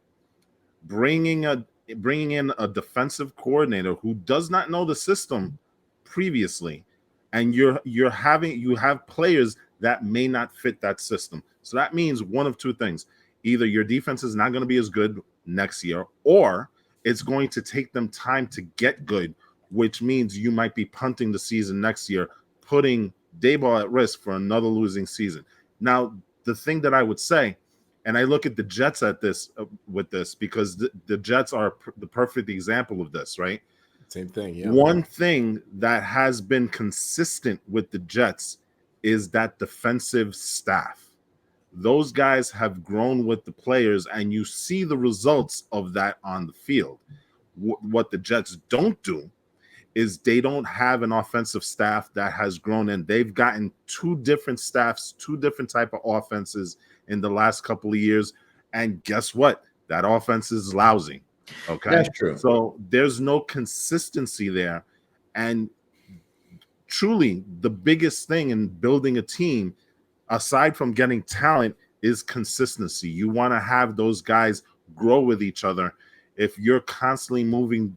bringing in a defensive coordinator who does not know the system previously, and you have players that may not fit that system. So that means one of two things: either your defense is not going to be as good next year, or it's going to take them time to get good, which means you might be punting the season next year, putting Daboll at risk for another losing season. Now, the thing that I would say, and I look at the Jets at this with this, because the Jets are the perfect example of this, right? Same thing, yeah. One thing that has been consistent with the Jets is that defensive staff. Those guys have grown with the players, and you see the results of that on the field. What the Jets don't do is they don't have an offensive staff that has grown, and they've gotten 2 different staffs, 2 different type of offenses in the last couple of years. And guess what? That offense is lousy. Okay. That's true. So there's no consistency there. And truly, the biggest thing in building a team, aside from getting talent, is consistency. You want to have those guys grow with each other. If you're constantly moving,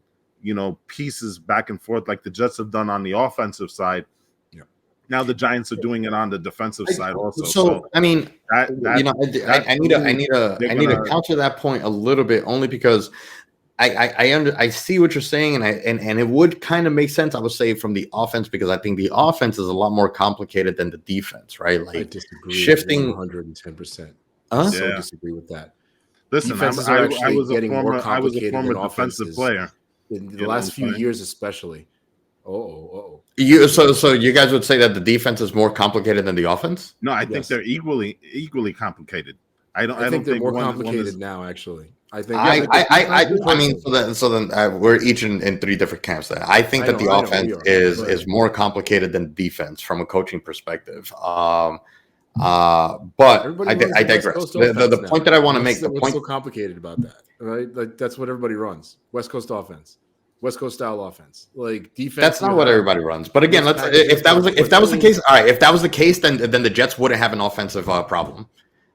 pieces back and forth like the Jets have done on the offensive side, now the Giants are doing it on the defensive side also. So I mean, I need to counter that point a little bit, only because I see what you're saying, and it would kind of make sense, I would say, from the offense, because I think the offense is a lot more complicated than the defense, right? Like, I disagree. shifting 110%. Huh? So Yeah. disagree with that. Listen, Defenses I are was actually a getting more former complicated than defensive offenses player in the You know last what few I'm saying? years, especially. So you guys would say that the defense is more complicated than the offense? No, I think Yes. they're equally complicated. I don't think they're think more one complicated is, now. Actually, I think. I mean, so then we're each in 3 different camps. Then I think that the offense is more complicated than defense from a coaching perspective. But I digress. The point that I want to make, what's so complicated about that, right? Like, that's what everybody runs. West Coast offense, West Coast style offense. Like, defense. That's not what everybody runs. But again, if that was the case, all right. If that was the case, then the Jets wouldn't have an offensive problem.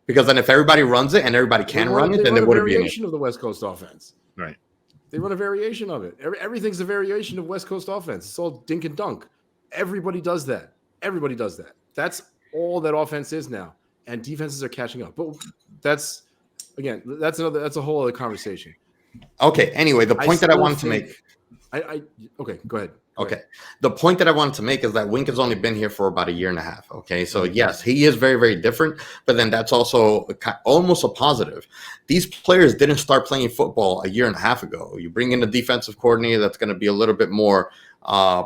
Because then if everybody runs it and everybody can run it, then there wouldn't be an issue. Of the West Coast offense. Right. They run a variation of it. Everything's a variation of West Coast offense. It's all dink and dunk. Everybody does that. That's all that offense is now. And defenses are catching up. But that's a whole other conversation. Okay. Anyway, the point that I wanted to make. Okay, go ahead. Okay. The point that I wanted to make is that Wink has only been here for about a year and a half. Okay. So yes, he is very, very different, but then that's also almost a positive. These players didn't start playing football a year and a half ago. You bring in a defensive coordinator that's going to be a little bit more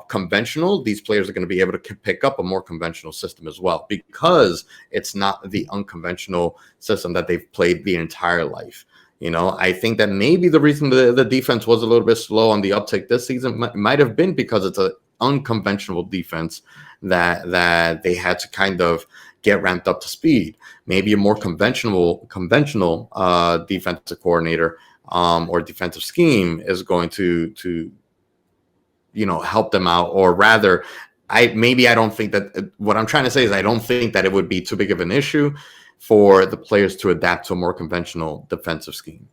conventional. These players are going to be able to pick up a more conventional system as well, because it's not the unconventional system that they've played the entire life. I think that maybe the reason the defense was a little bit slow on the uptick this season might have been because it's an unconventional defense that they had to kind of get ramped up to speed. Maybe a more conventional defensive coordinator or defensive scheme is going to help them out, or rather, I don't think that. What I'm trying to say is I don't think that it would be too big of an issue for the players to adapt to a more conventional defensive scheme.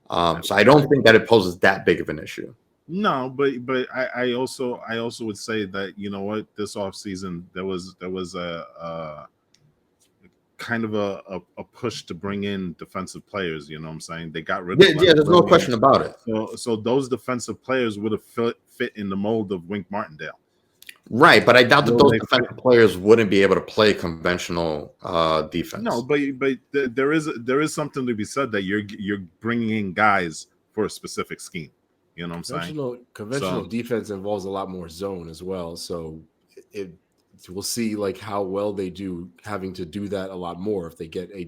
So I don't think that it poses that big of an issue. No, but I also would say that, you know what, this offseason there was a kind of a push to bring in defensive players. You know what I'm saying? They got rid of Yeah, Leonard there's no Williams. question about it. So those defensive players would have fit in the mold of Wink Martindale. Right, but I doubt that Will those they defensive fit? players wouldn't be able to play conventional No, defense. but there is something to be said that you're bringing in guys for a specific scheme. You know what I'm saying? Conventional So defense involves a lot more zone as well. So it we'll see like how well they do having to do that a lot more if they get a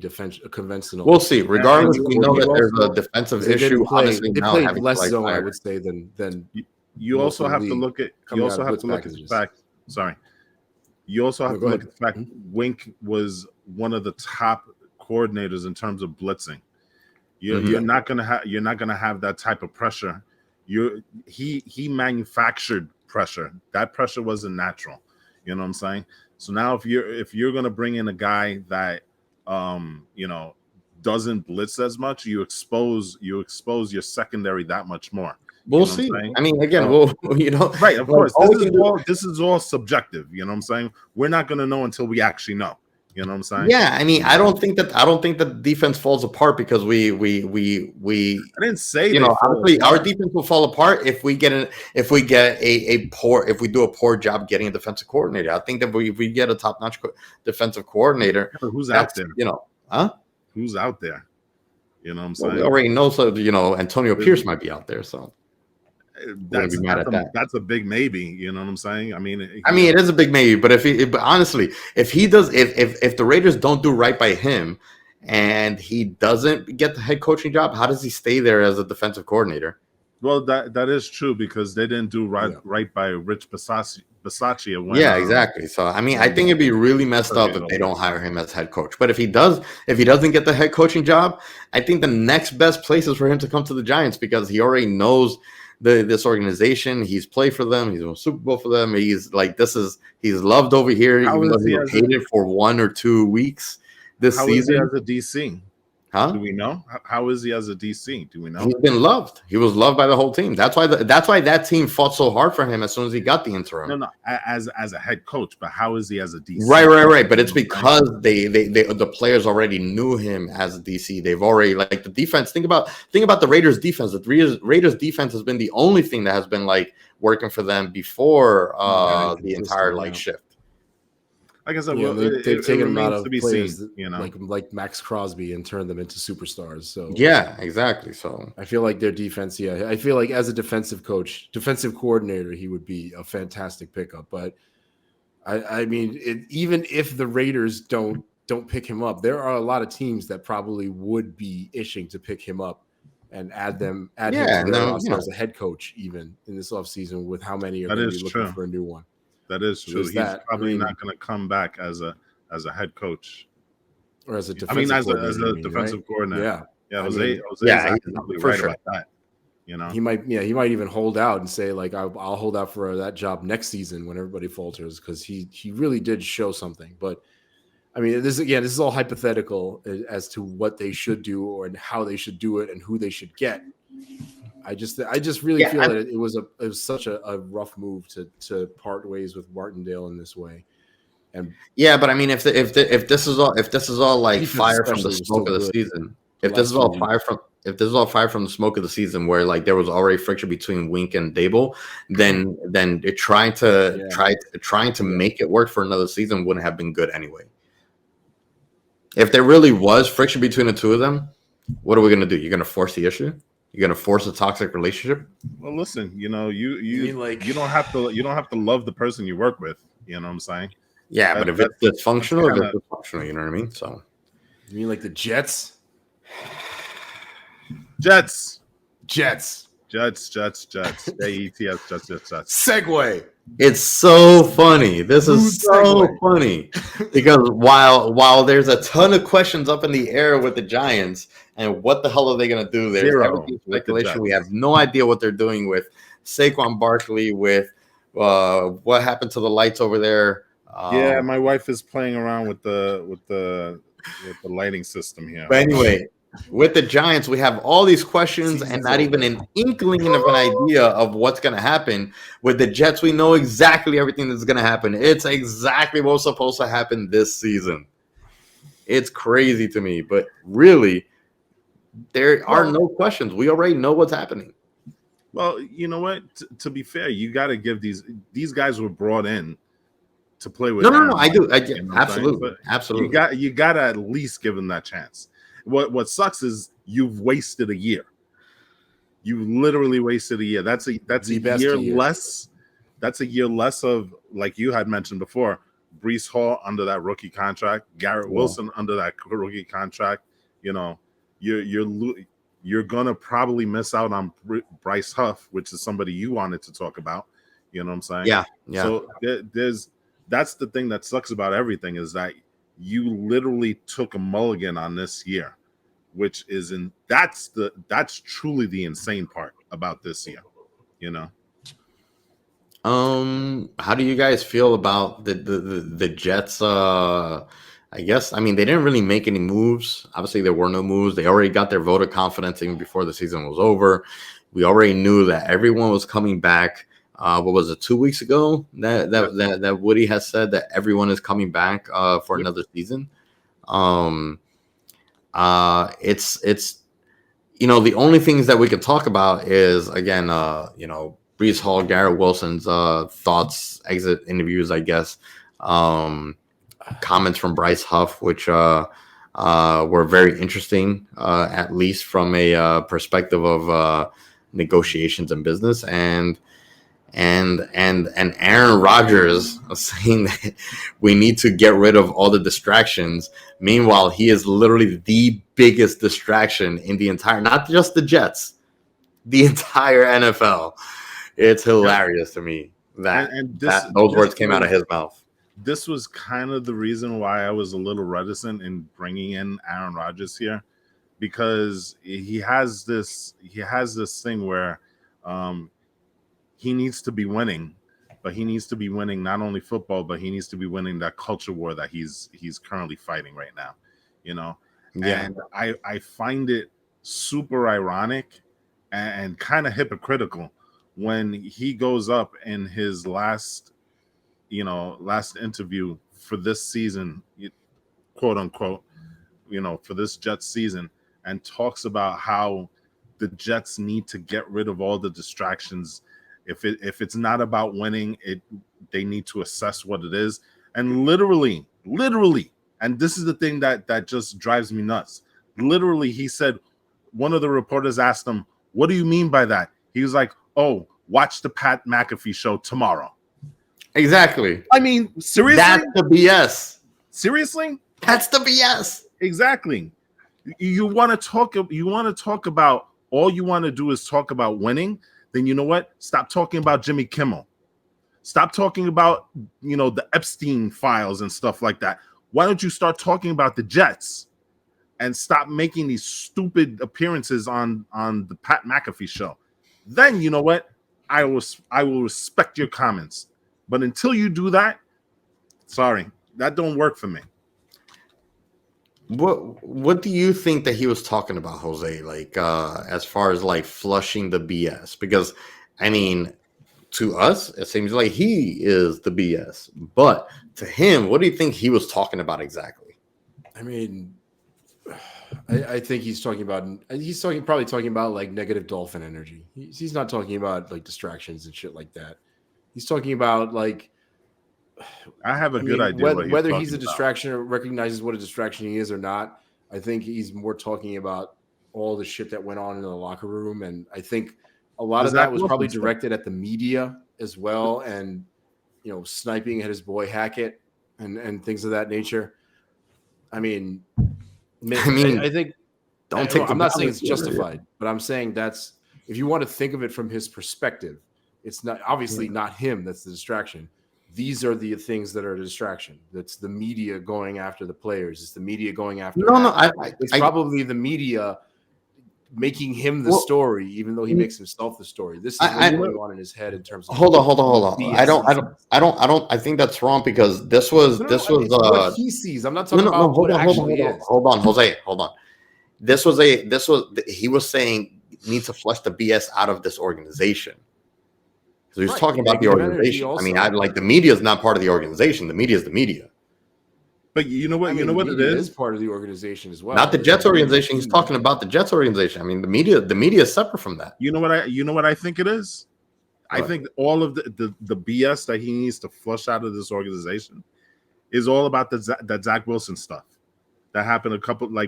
conventional. We'll see. and Regardless, you we know that there's a also defensive they issue. didn't play. Obviously, They now played having less to zone, I fire. would say, than you most also of the have to league look at coming out of blitz the packages. fact. Sorry, you also have No, to go look ahead. at the fact Wink was one of the top coordinators in terms of blitzing. You're not gonna have that type of pressure. He manufactured pressure. That pressure wasn't natural. You know what I'm saying? So now if you're gonna bring in a guy that doesn't blitz as much, you expose your secondary that much more. We'll You know what see. I'm saying? I mean, again, So, we'll right, of like, course. all we can do. This is all subjective. You know what I'm saying? We're not gonna know until we actually know. You know what I'm saying? Yeah, I mean, I don't think that defense falls apart because we I didn't say you they know, fall obviously our apart. defense will fall apart if we get if we do a poor job getting a defensive coordinator. I think that if we get a top-notch defensive coordinator, But who's out that's, there? you know, huh? Who's out there? You know what I'm Well, we saying? already know, so you know, Antonio Pierce might be out there, so wouldn't be mad at that. That's a big maybe. You know what I'm saying? I mean, It is a big maybe, but but honestly, if he does, if the Raiders don't do right by him and he doesn't get the head coaching job, how does he stay there as a defensive coordinator? well, that is true because they didn't do right by Rich Bisaccia when Yeah, exactly. So I mean, I think it'd be really messed up if they don't hire him as head coach. But if he doesn't get the head coaching job, I think the next best place is for him to come to the Giants because he already knows this organization. He's played for them. He's won a Super Bowl for them. He's loved over here, How even though is he he was as a hated for 1 or 2 weeks this how is he season. as a DC? Huh? Do we know? How is he as a DC? Do we know? He's been loved. He was loved by the whole team. That's why that team fought so hard for him as soon as he got the interim. No, as a head coach, but how is he as a DC? Right. But it's because the players already knew him as a DC. They've already, like, the defense. Think about the Raiders defense. The Raiders defense has been the only thing that has been like working for them before the entire shift. I guess they've taken them out of to be players seen, you know, like Max Crosby and turned them into superstars. So yeah, exactly. So I feel like their defense. Yeah, I feel like as a defensive coordinator, he would be a fantastic pickup. But I mean, even if the Raiders don't pick him up, there are a lot of teams that probably would be itching to pick him up and add him to their roster as a head coach, even in this offseason, with how many are going to be looking for a new one. That is true. He's probably not going to come back as a head coach or as a defensive defensive coordinator. Yeah, Jose's absolutely right about that. You know, he might even hold out and say like I'll hold out for that job next season when everybody falters because he really did show something. But I mean, this is all hypothetical as to what they should do and how they should do it and who they should get. I just really feel that it was such a rough move to part ways with Martindale in this way. And yeah, but I mean, if this is all like fire from the smoke of the season, if this is all fire from the smoke of the season, where like there was already friction between Wink and Dable, then they're trying to make it work for another season wouldn't have been good anyway. If there really was friction between the two of them, what are we going to do? You're going to force the issue? You're going to force a toxic relationship? Well, listen, you know, you don't have to love the person you work with. You know what I'm saying? Yeah, but if it's dysfunctional, it's dysfunctional. You know what I mean? So, you mean like the Jets? Jets. Jets. Jets. Jets. Segue. It's so funny. This is so funny because while there's a ton of questions up in the air with the Giants and what the hell are they going to do? There's everything speculation. We have no idea what they're doing with Saquon Barkley, with what happened to the lights over there. Yeah, my wife is playing around with the lighting system here. But anyway, with the Giants, we have all these questions Season's and not even over. an inkling of an idea of what's going to happen. With the Jets, we know exactly everything that's going to happen. It's exactly what's supposed to happen this season. It's crazy to me, but really, there are no questions. We already know what's happening. Well, you know what? To be fair, you got to give these guys were brought in to play with. No. I do. I You do. know what I'm saying? Absolutely. But Absolutely. you got to at least give them that chance. What sucks is you've wasted a year. You literally wasted a year. That's a year less. That's a year less of, like you had mentioned before, Breece Hall under that rookie contract, Garrett Wilson under that rookie contract. You know, you're gonna probably miss out on Bryce Huff, which is somebody you wanted to talk about. You know what I'm saying? Yeah. So that's the thing that sucks about everything, is that you literally took a mulligan on this year, which is that's truly the insane part about this year. You know. How do you guys feel about the Jets? I guess, I mean, they didn't really make any moves. Obviously, there were no moves. They already got their vote of confidence even before the season was over. We already knew that everyone was coming back. What was it, 2 weeks ago that Woody has said that everyone is coming back for another season. It's the only things that we could talk about is, again, Breece Hall, Garrett Wilson's thoughts, exit interviews, I guess. Comments from Bryce Huff, which were very interesting, at least from a perspective of negotiations and business, and Aaron Rodgers saying that we need to get rid of all the distractions. Meanwhile, he is literally the biggest distraction in the entire, not just the Jets, the entire NFL. It's hilarious to me that those words came out of his mouth. This was kind of the reason why I was a little reticent in bringing in Aaron Rodgers here, because he has this thing where he needs to be winning, but he needs to be winning not only football, but he needs to be winning that culture war that he's currently fighting right now, And I find it super ironic and kind of hypocritical when he goes up in his last interview for this season, quote unquote, for this Jets season, and talks about how the Jets need to get rid of all the distractions. If it's not about winning, they need to assess what it is. And literally, and this is the thing that just drives me nuts. Literally, he said, one of the reporters asked him, "What do you mean by that?" He was like, "Oh, watch the Pat McAfee show tomorrow." Exactly. I mean, seriously? That's the BS. Seriously? That's the BS. Exactly. You want to talk about, all you want to do is talk about winning, then you know what? Stop talking about Jimmy Kimmel. Stop talking about, the Epstein files and stuff like that. Why don't you start talking about the Jets and stop making these stupid appearances on the Pat McAfee show? Then you know what? I will respect your comments. But until you do that, sorry, that don't work for me. What do you think that he was talking about, Jose? Like, as far as like flushing the BS? Because, I mean, to us, it seems like he is the BS. But to him, what do you think he was talking about exactly? I mean, I think probably talking about like negative dolphin energy. He's not talking about like distractions and shit like that. He's talking about like, I have a good idea whether he's a distraction or recognizes what a distraction he is or not. I think he's more talking about all the shit that went on in the locker room, and I think a lot of that was probably directed at the media as well, and sniping at his boy Hackett and things of that nature. I mean, I think I'm not saying it's justified, but I'm saying that's, if you want to think of it from his perspective, it's not obviously not him that's the distraction. These are the things that are a distraction. That's the media going after the players. It's the media going after. It's probably the media making him the story, even though he makes himself the story. This is what's going on in his head in terms of. Hold on. I think that's wrong, because this was what he sees. I'm not talking about what actually is. Hold on, Jose. Hold on. he was saying need to flush the BS out of this organization. So he's talking about the organization. I mean, the media is not part of the organization. The media is the media. But you know what? You know what it is? Part of the organization as well. Not the Jets organization. He's talking about the Jets organization. I mean, the media is separate from that. You know what I think it is? I think all of the BS that he needs to flush out of this organization is all about that Zach Wilson stuff that happened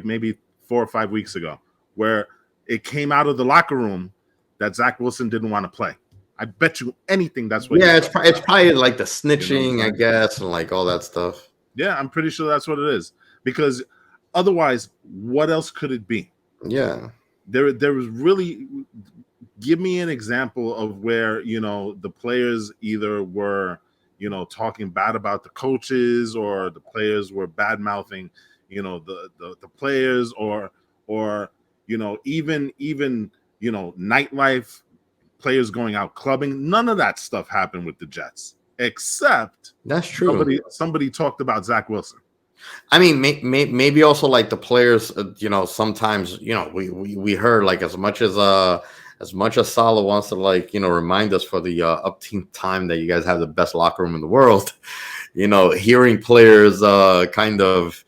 maybe 4 or 5 weeks ago, where it came out of the locker room that Zach Wilson didn't want to play. I bet you anything that's what. Yeah, it's probably like the snitching, I guess, and like all that stuff. Yeah, I'm pretty sure that's what it is. Because otherwise, what else could it be? Yeah, there was really. Give me an example of where the players either were talking bad about the coaches, or the players were bad mouthing the players, or even nightlife, players going out clubbing. None of that stuff happened with the Jets, except that's true. Somebody talked about Zach Wilson. I mean, maybe also like the players, sometimes we heard like as much as Salah wants to remind us for the upteenth time that you guys have the best locker room in the world, hearing players kind of,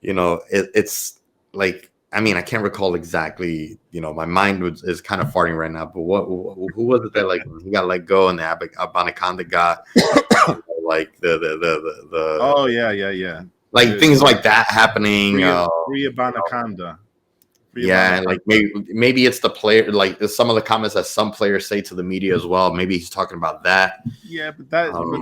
it's like, I mean, I can't recall exactly, my mind is kind of farting right now, but who was it that he got let go and the Abanaconda got like the oh yeah like things like that happening. Free Abanaconda. Yeah, and like maybe it's the player, like some of the comments that some players say to the media as well. Maybe he's talking about that. Yeah, but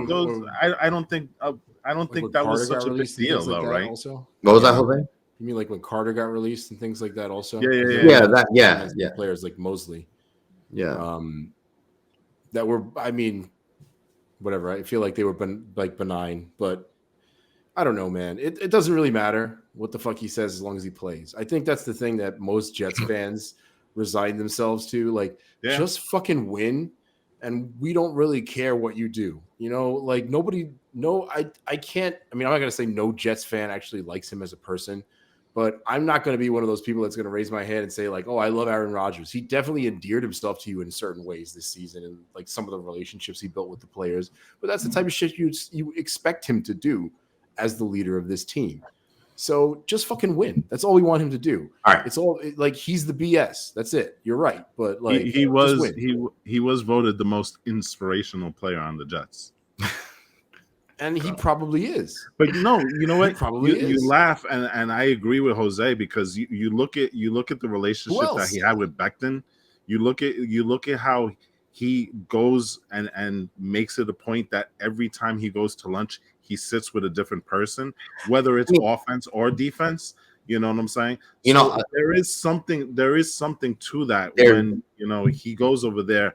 those I don't think that was such a big deal though, right? Also, what was that, Jose? You mean like when Carter got released and things like that? Also, yeah, players like Mosley, that were, I mean, whatever. I feel like they were benign, but I don't know, man. It doesn't really matter what the fuck he says as long as he plays. I think that's the thing that most Jets fans resign themselves to. Like, just fucking win, and we don't really care what you do. Like I can't. I mean, I'm not gonna say no Jets fan actually likes him as a person, but I'm not gonna be one of those people that's gonna raise my hand and say like, oh, I love Aaron Rodgers. He definitely endeared himself to you in certain ways this season, and like some of the relationships he built with the players. But that's the type of shit you expect him to do as the leader of this team. So just fucking win. That's all we want him to do. All right. It's all like he's the BS. That's it. You're right. But like he was voted the most inspirational player on the Jets. And he probably is. But no, you know what? You laugh, and I agree with Jose, because you look at the relationship that he had with Becton. You look at how he goes and makes it a point that every time he goes to lunch, he sits with a different person, whether it's offense or defense. You know what I'm saying? There is something to that when he goes over there.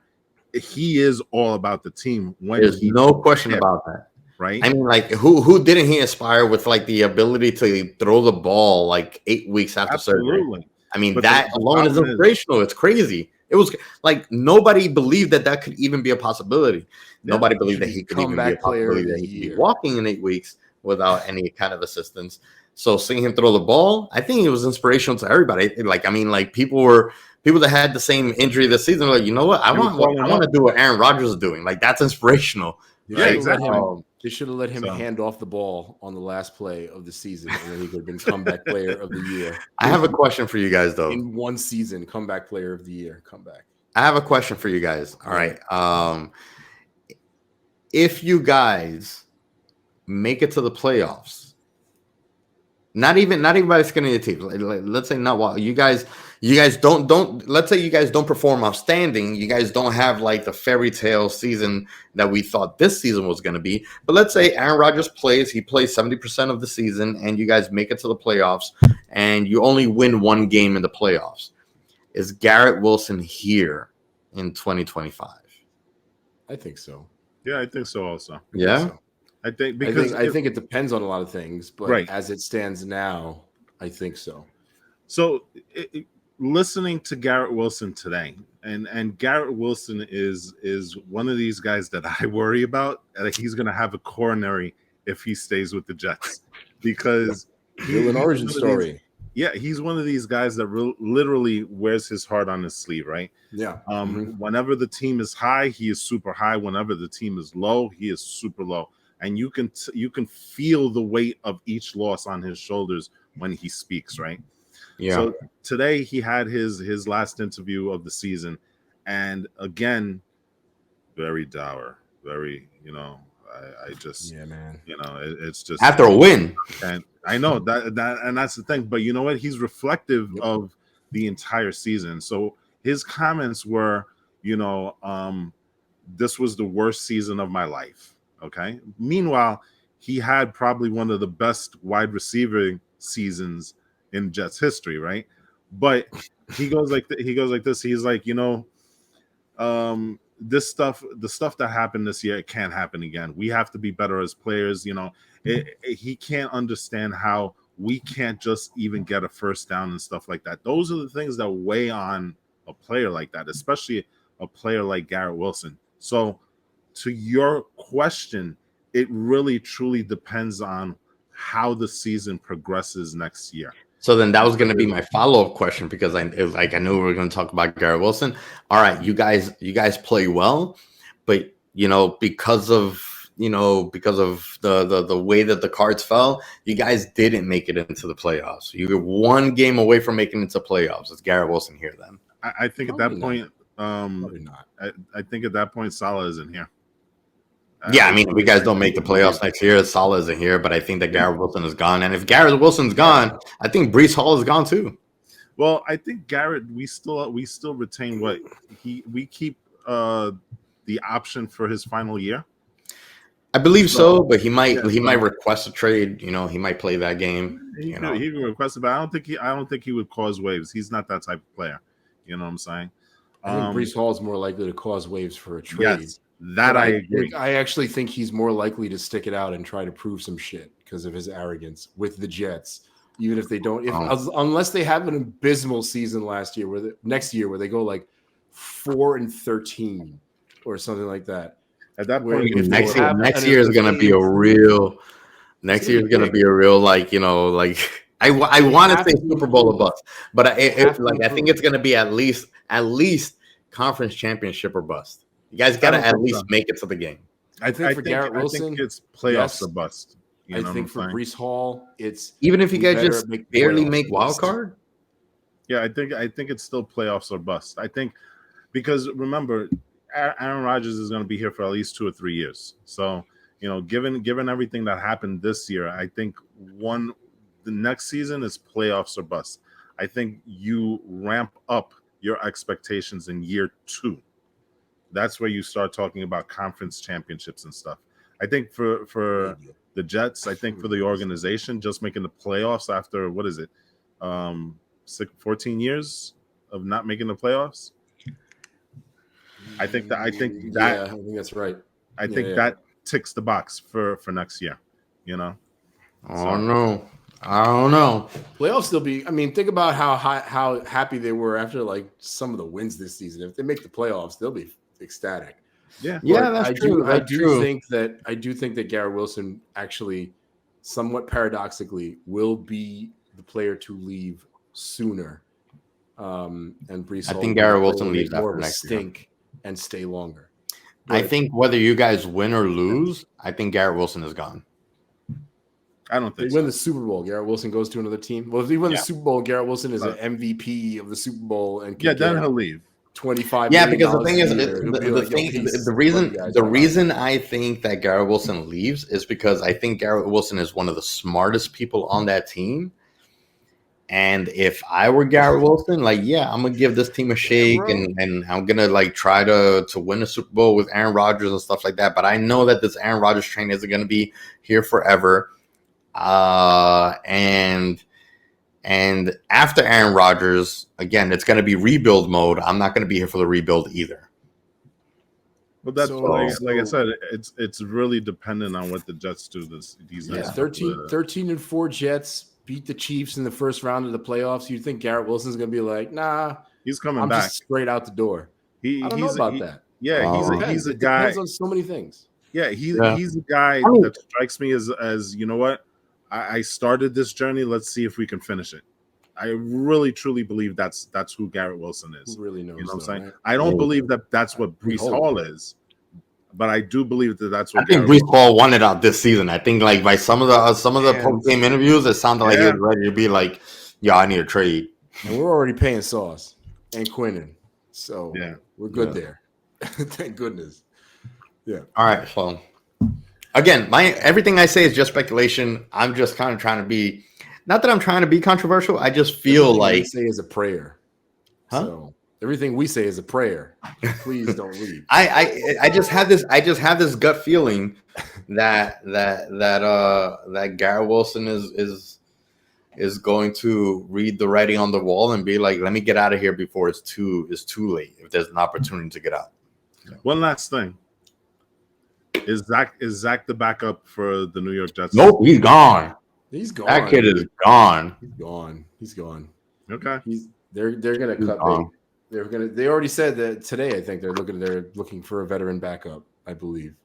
He is all about the team. There's no question about that. Right. I mean, like who didn't he inspire with like the ability to throw the ball like 8 weeks after surgery? I mean, that alone is inspirational. It's crazy. It was like nobody believed that could even be a possibility. Nobody believed that he could even be a possibility that he could be walking in 8 weeks without any kind of assistance. So seeing him throw the ball, I think it was inspirational to everybody. Like, I mean, like people that had the same injury this season, like, you know what? I want to do what Aaron Rodgers is doing. Like, that's inspirational. Yeah, exactly. They should have let him hand off the ball on the last play of the season, and then he could have been comeback player of the year. I have a question for you guys, though. In one season, comeback player of the year, comeback. I have a question for you guys. All right. If you guys make it to the playoffs, not even by the skin of your teeth. Let's say not what you guys don't. Let's say you guys don't perform outstanding. You guys don't have like the fairy tale season that we thought this season was going to be. But let's say Aaron Rodgers plays. He plays 70% of the season, and you guys make it to the playoffs, and you only win one game in the playoffs. Is Garrett Wilson here in 2025? I think so. Yeah, I think so. Also, yeah. I think I think it depends on a lot of things, but as it stands now, I think so. So, listening to Garrett Wilson today, and Garrett Wilson is one of these guys that I worry about. That he's going to have a coronary if he stays with the Jets, because an origin story. Yeah, he's one of these guys that literally wears his heart on his sleeve, right? Yeah. Whenever the team is high, he is super high. Whenever the team is low, he is super low. And you can feel the weight of each loss on his shoulders when he speaks, right? Yeah. So today he had his last interview of the season, and again, very dour, very, I just, Yeah, man. it's just After a win. and I know that and that's the thing. But you know what? He's reflective Yep. of the entire season. So his comments were, this was the worst season of my life. Okay. Meanwhile, he had probably one of the best wide receiving seasons in Jets history, right? But he goes like this. He's like, the stuff that happened this year, it can't happen again. We have to be better as players. He can't understand how we can't just even get a first down and stuff like that. Those are the things that weigh on a player like that, especially a player like Garrett Wilson. So to your question, it really truly depends on how the season progresses next year. So then that was going to be my follow-up question, because I knew we were going to talk about Garrett Wilson. All right, you guys play well, but because of the way that the cards fell, you guys didn't make it into the playoffs. You were one game away from making it into playoffs. Is Garrett Wilson here then? I think Probably at that point, Probably not. I think at that point, Salah isn't here. Yeah, I mean, if you guys don't make the playoffs next year, Salah isn't here, but I think that Garrett Wilson is gone. And if Garrett Wilson's gone, I think Breece Hall is gone too. Well, I think Garrett, we still retain what we keep the option for his final year. I believe so, but he might request a trade. He might play that game. He can request it, but I don't think he would cause waves. He's not that type of player. You know what I'm saying? I think Breece Hall is more likely to cause waves for a trade. Yes, that I agree. I actually think he's more likely to stick it out and try to prove some shit because of his arrogance with the Jets. Even if they don't, unless they have an abysmal season next year where they go like 4-13 or something like that. At that point, next year is going to be a real. Next year is going to be a real I want to say Super Bowl or bust, but I think it's going to be at least conference championship or bust. You guys got to at least make it to the game. I think for Garrett Wilson, I think it's playoffs or bust. I think for Breece Hall, it's even if you guys just barely make wild card. Yeah, I think it's still playoffs or bust. I think because remember, Aaron Rodgers is going to be here for at least 2 or 3 years. So given everything that happened this year, I think the next season is playoffs or bust. I think you ramp up your expectations in year 2. That's where you start talking about conference championships and stuff. I think for the Jets, I think for the organization, just making the playoffs after 14 years of not making the playoffs. I think that's right. I think that ticks the box for next year. I don't know. Playoffs still be. I mean, think about how happy they were after some of the wins this season. If they make the playoffs, they'll be ecstatic. Yeah, that's true. I do think that Garrett Wilson actually, somewhat paradoxically, will be the player to leave sooner. And Breece Hall, I think Garrett Wilson leaves after next year and stay longer. I think whether you guys win or lose, I think Garrett Wilson is gone. I don't think they win the Super Bowl. Garrett Wilson goes to another team. Well, if they win the Super Bowl, Garrett Wilson is an MVP of the Super Bowl, and then he'll leave. 25. Yeah, because the thing is, the reason I think that Garrett Wilson leaves is because I think Garrett Wilson is one of the smartest people on that team. And if I were Garrett Wilson, I'm gonna give this team a shake, and I'm gonna try to win a Super Bowl with Aaron Rodgers and stuff like that. But I know that this Aaron Rodgers train isn't gonna be here forever. And after Aaron Rodgers, again, it's going to be rebuild mode. I'm not going to be here for the rebuild either. But that's like I said, it's really dependent on what the Jets do these next 13-4 Jets beat the Chiefs in the first round of the playoffs. You think Garrett Wilson's going to be like, nah, he's coming I'm back just straight out the door? I don't know about that. Yeah, he's a guy. Depends on so many things. Yeah, he's a guy that strikes me as you know what? I started this journey. Let's see if we can finish it. I really truly believe that's who Garrett Wilson is. Who really knows? You know what I'm saying? Right? I don't Yeah. believe that that's what Breece hope. Hall is, but I do believe that that's I what think Garrett Breece Hall wanted out this season. I think like by some of the And- post game interviews, it sounded like he Yeah. was ready to be like, "Yeah, I need a trade." And we're already paying Sauce and Quinnen, so Yeah. we're good Yeah. there. Thank goodness. Yeah. All right, so again, everything I say is just speculation. I'm just kind of trying to be, not that I'm trying to be controversial. I just feel Everything like we say is a prayer. Huh? So everything we say is a prayer. Please don't leave. I just have this gut feeling that Garrett Wilson is going to read the writing on the wall and be like, let me get out of here before it's too late, if there's an opportunity to get out. One last thing. Is Zach the backup for the New York Jets? Nope, he's gone. He's gone. That kid is gone. He's gone. He's gone. Okay. They're gonna He's cut gone. bait. They already said that today. I think they're looking for a veteran backup. I believe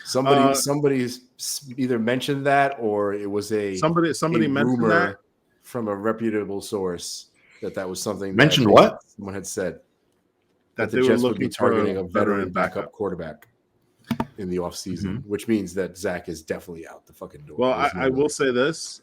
somebody's either mentioned that or it was somebody mentioned rumor that from a reputable source that was something Mentioned what? Someone had said that the they were Jets would be looking for targeting a veteran backup backup. quarterback in the offseason, which means that Zach is definitely out the fucking door. Well, There's no I way. will say this.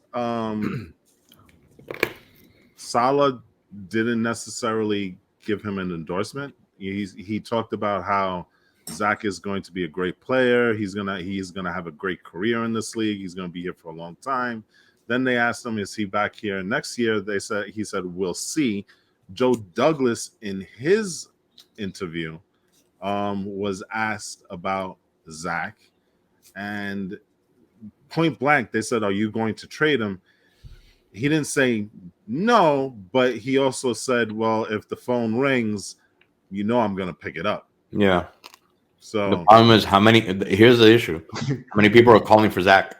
Saleh didn't necessarily give him an endorsement. He talked about how Zach is going to be a great player. He's gonna have a great career in this league. He's gonna be here for a long time. Then they asked him, is he back here next year? He said, we'll see. Joe Douglas in his interview was asked about Zach, and point blank, they said, are you going to trade him? He didn't say no, but he also said, well, if the phone rings, I'm going to pick it up. Yeah. So the problem is here's the issue. How many people are calling for Zach?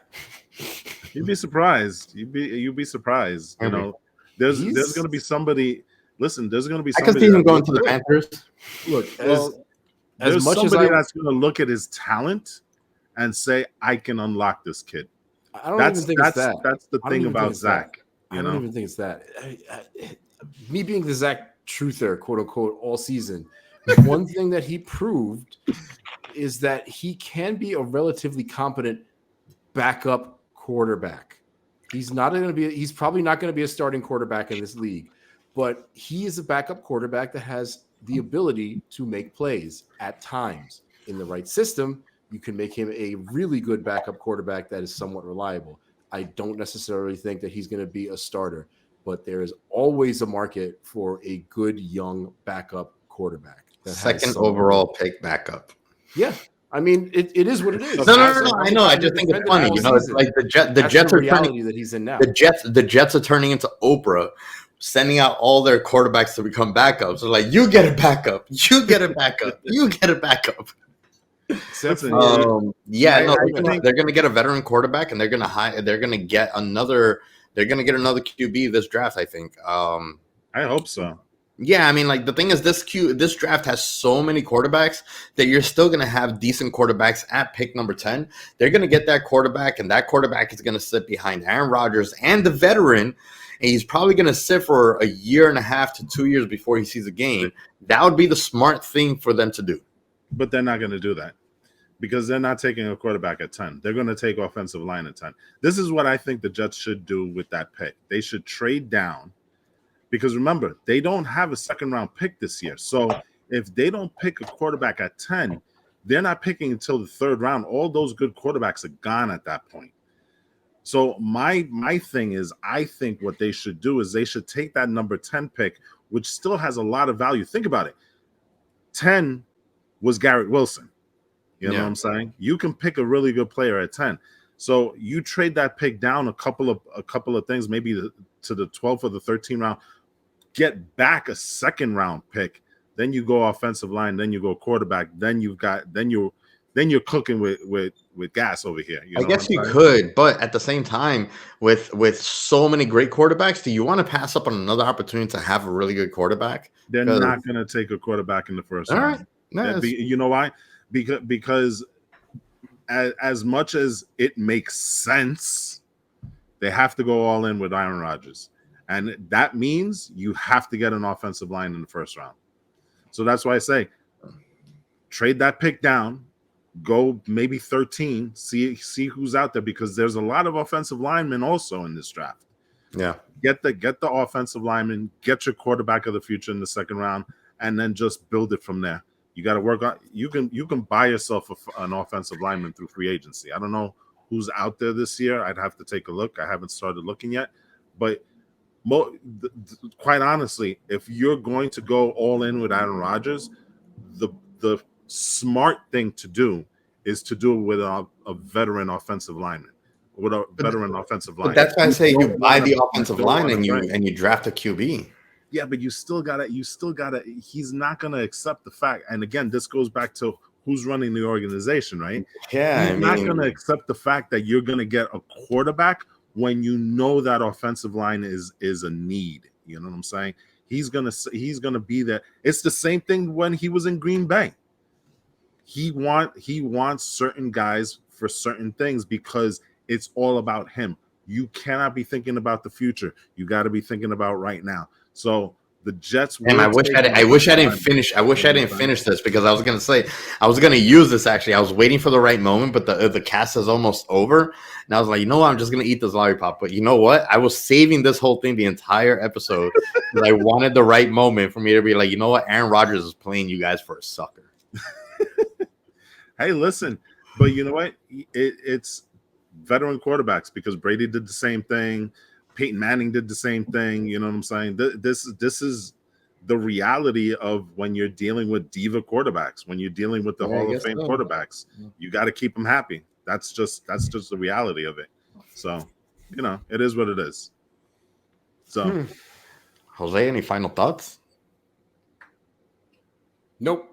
you'd be surprised. You'd be surprised. Maybe. There's going to be somebody. Listen, there's going to be I can somebody see him going to the Panthers. Look, there's much as somebody that's going to look at his talent and say, I can unlock this kid. I don't even think it's that. That's the thing about Zach. I don't even think it's that. Me being the Zach truther, quote unquote, all season, one thing that he proved is that he can be a relatively competent backup quarterback. He's probably not going to be a starting quarterback in this league, but he is a backup quarterback that has the ability to make plays at times. In the right system, you can make him a really good backup quarterback that is somewhat reliable. I don't necessarily think that he's going to be a starter, but there is always a market for a good young backup quarterback. Second overall pick backup. Yeah. I mean, it is what it is. No. I know. I just think it's funny. It's like the Jets are turning that he's in now. The Jets are turning into Oprah, sending out all their quarterbacks to become backups. So like, you get a backup. You get a backup. You get a backup. I they're going to get a veteran quarterback, and they're going to get another QB this draft, I think. I hope so. Yeah, I mean, like the thing is, this draft has so many quarterbacks that you're still going to have decent quarterbacks at pick number 10. They're going to get that quarterback, and that quarterback is going to sit behind Aaron Rodgers and the veteran, and he's probably going to sit for a year and a half to 2 years before he sees a game. That would be the smart thing for them to do. But they're not going to do that because they're not taking a quarterback at 10. They're going to take offensive line at 10. This is what I think the Jets should do with that pick. They should trade down because, remember, they don't have a second-round pick this year. So if they don't pick a quarterback at 10, they're not picking until the third round. All those good quarterbacks are gone at that point. So my thing is, I think what they should do is they should take that number 10 pick, which still has a lot of value. Think about it. 10 was Garrett Wilson. You know what I'm saying? You can pick a really good player at 10. So you trade that pick down a couple of things, maybe to the 12th or the 13th round, get back a second round pick, then you go offensive line, then you go quarterback, then you're cooking with gas over here. I guess you could, but at the same time, with so many great quarterbacks, do you want to pass up on another opportunity to have a really good quarterback? They're not going to take a quarterback in the first round. Right. You know why? Because as much as it makes sense, they have to go all in with Aaron Rodgers. And that means you have to get an offensive line in the first round. So that's why I say trade that pick down, go maybe 13, see who's out there, because there's a lot of offensive linemen also in this draft. Yeah. Get the offensive lineman, get your quarterback of the future in the second round, and then just build it from there. You got to work on. You can buy yourself an offensive lineman through free agency. I don't know who's out there this year. I'd have to take a look. I haven't started looking yet, but quite honestly, if you're going to go all in with Aaron Rodgers, the smart thing to do is to do it with a veteran offensive lineman. With a veteran offensive line. But that's why I say you buy the offensive line and you draft a QB. Yeah, but you still gotta. He's not gonna accept the fact. And again, this goes back to who's running the organization, right? Yeah, he's not gonna accept the fact that you're gonna get a quarterback when you know that offensive line is a need. You know what I'm saying? He's gonna be there. It's the same thing when he was in Green Bay. He wants certain guys for certain things because it's all about him. You cannot be thinking about the future. You got to be thinking about right now. So the Jets. And I wish I didn't finish this because I was gonna say I was gonna use this actually. I was waiting for the right moment, but the cast is almost over, and I was like, you know what? I'm just gonna eat this lollipop. But you know what? I was saving this whole thing the entire episode because I wanted the right moment for me to be like, you know what? Aaron Rodgers is playing you guys for a sucker. Hey, listen, but you know what? It's veteran quarterbacks because Brady did the same thing. Peyton Manning did the same thing. You know what I'm saying? This is the reality of when you're dealing with diva quarterbacks, when you're dealing with the Hall of Fame quarterbacks. You got to keep them happy. That's just the reality of it. So, you know, it is what it is. So, Jose, any final thoughts? Nope.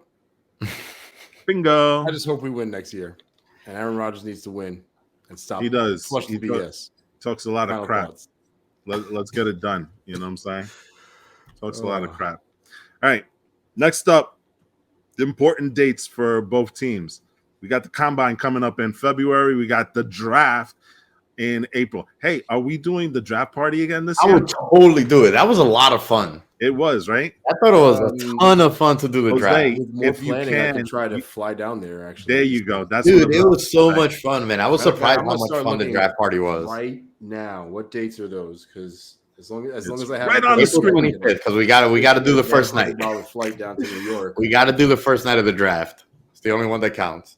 Bingo. I just hope we win next year. And Aaron Rodgers needs to win and stop. He does. Flush the BS. Talks a lot Final of crap. thoughts. Let's get it done. You know what I'm saying? Talks a lot of crap. All right. Next up, the important dates for both teams. We got the combine coming up in February. We got the draft in April. Hey, are we doing the draft party again this year? I would totally do it. That was a lot of fun. It was, right? I thought it was a ton of fun to do the draft. With more planning, I can try to fly down there. Actually, there you go. That's dude. It was so much fun, man. I was surprised how much fun the draft party was. Right now, what dates are those? Because as long as I have right on the screen, because we got to do the first night. Flight down to New York. We got to do the first night of the draft. It's the only one that counts.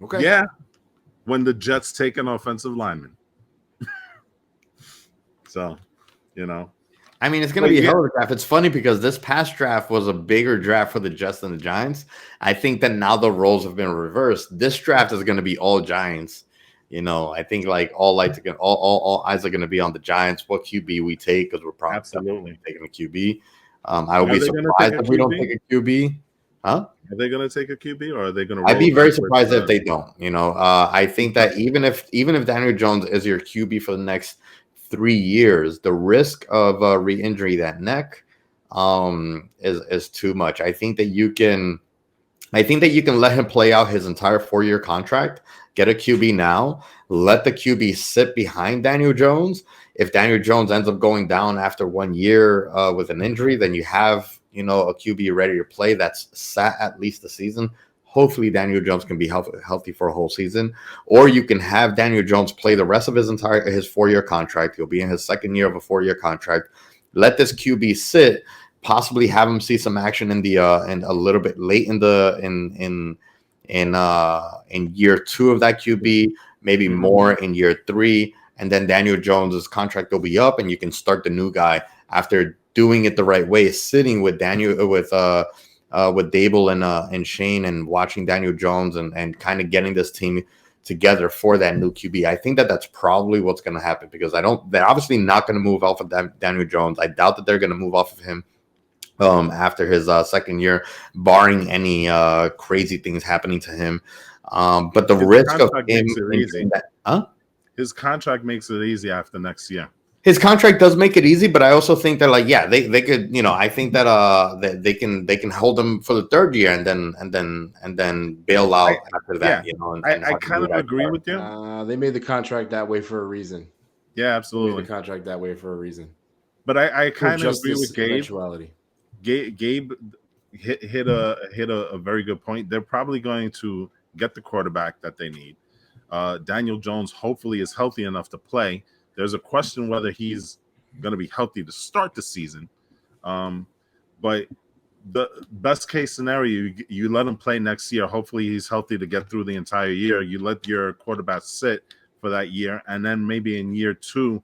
Okay. Yeah, when the Jets take an offensive lineman. So, you know. I mean, it's going to be a hell of a draft. It's funny because this past draft was a bigger draft for the Jets than the Giants. I think that now the roles have been reversed. This draft is going to be all Giants. You know, I think like all eyes are going to be on the Giants. What QB we take because we're probably absolutely taking a QB. I would be surprised if we don't take a QB. Huh? Are they going to take a QB or are they going to? I'd be very surprised if they don't. You know, I think that even if Daniel Jones is your QB for the next 3 years, the risk of re-injury that neck is too much. I think that you can let him play out his entire 4-year contract, get a QB now, let the QB sit behind Daniel Jones. If Daniel Jones ends up going down after 1 year with an injury, then you have, you know, a QB ready to play that's sat at least a season. Hopefully Daniel Jones can be healthy for a whole season, or you can have Daniel Jones play the rest of his 4-year contract. He'll be in his second year of a 4-year contract. Let this QB sit, possibly have him see some action in the and a little bit late in year 2 of that QB, maybe more in year 3, and then Daniel Jones's contract will be up, and you can start the new guy after doing it the right way, sitting with Dable and Shane and watching Daniel Jones and kind of getting this team together for that new QB. I think that that's probably what's going to happen because they're obviously not going to move off of Daniel Jones. I doubt that they're going to move off of him after his second year, barring any crazy things happening to him. But the risk of him, his contract makes it easy after next year. His contract does make it easy, but I also think that they could, you know, I think that they can hold him for the 3rd year and then bail out after that. You know, I kind of agree with you. They made the contract that way for a reason. Yeah, Made absolutely. the contract that way for a reason. But I For kind of just agree this with Gabe. eventuality. Gabe hit a very good point. They're probably going to get the quarterback that they need. Daniel Jones hopefully is healthy enough to play. There's a question whether he's going to be healthy to start the season. But the best case scenario, you let him play next year. Hopefully he's healthy to get through the entire year. You let your quarterback sit for that year, and then maybe in year 2,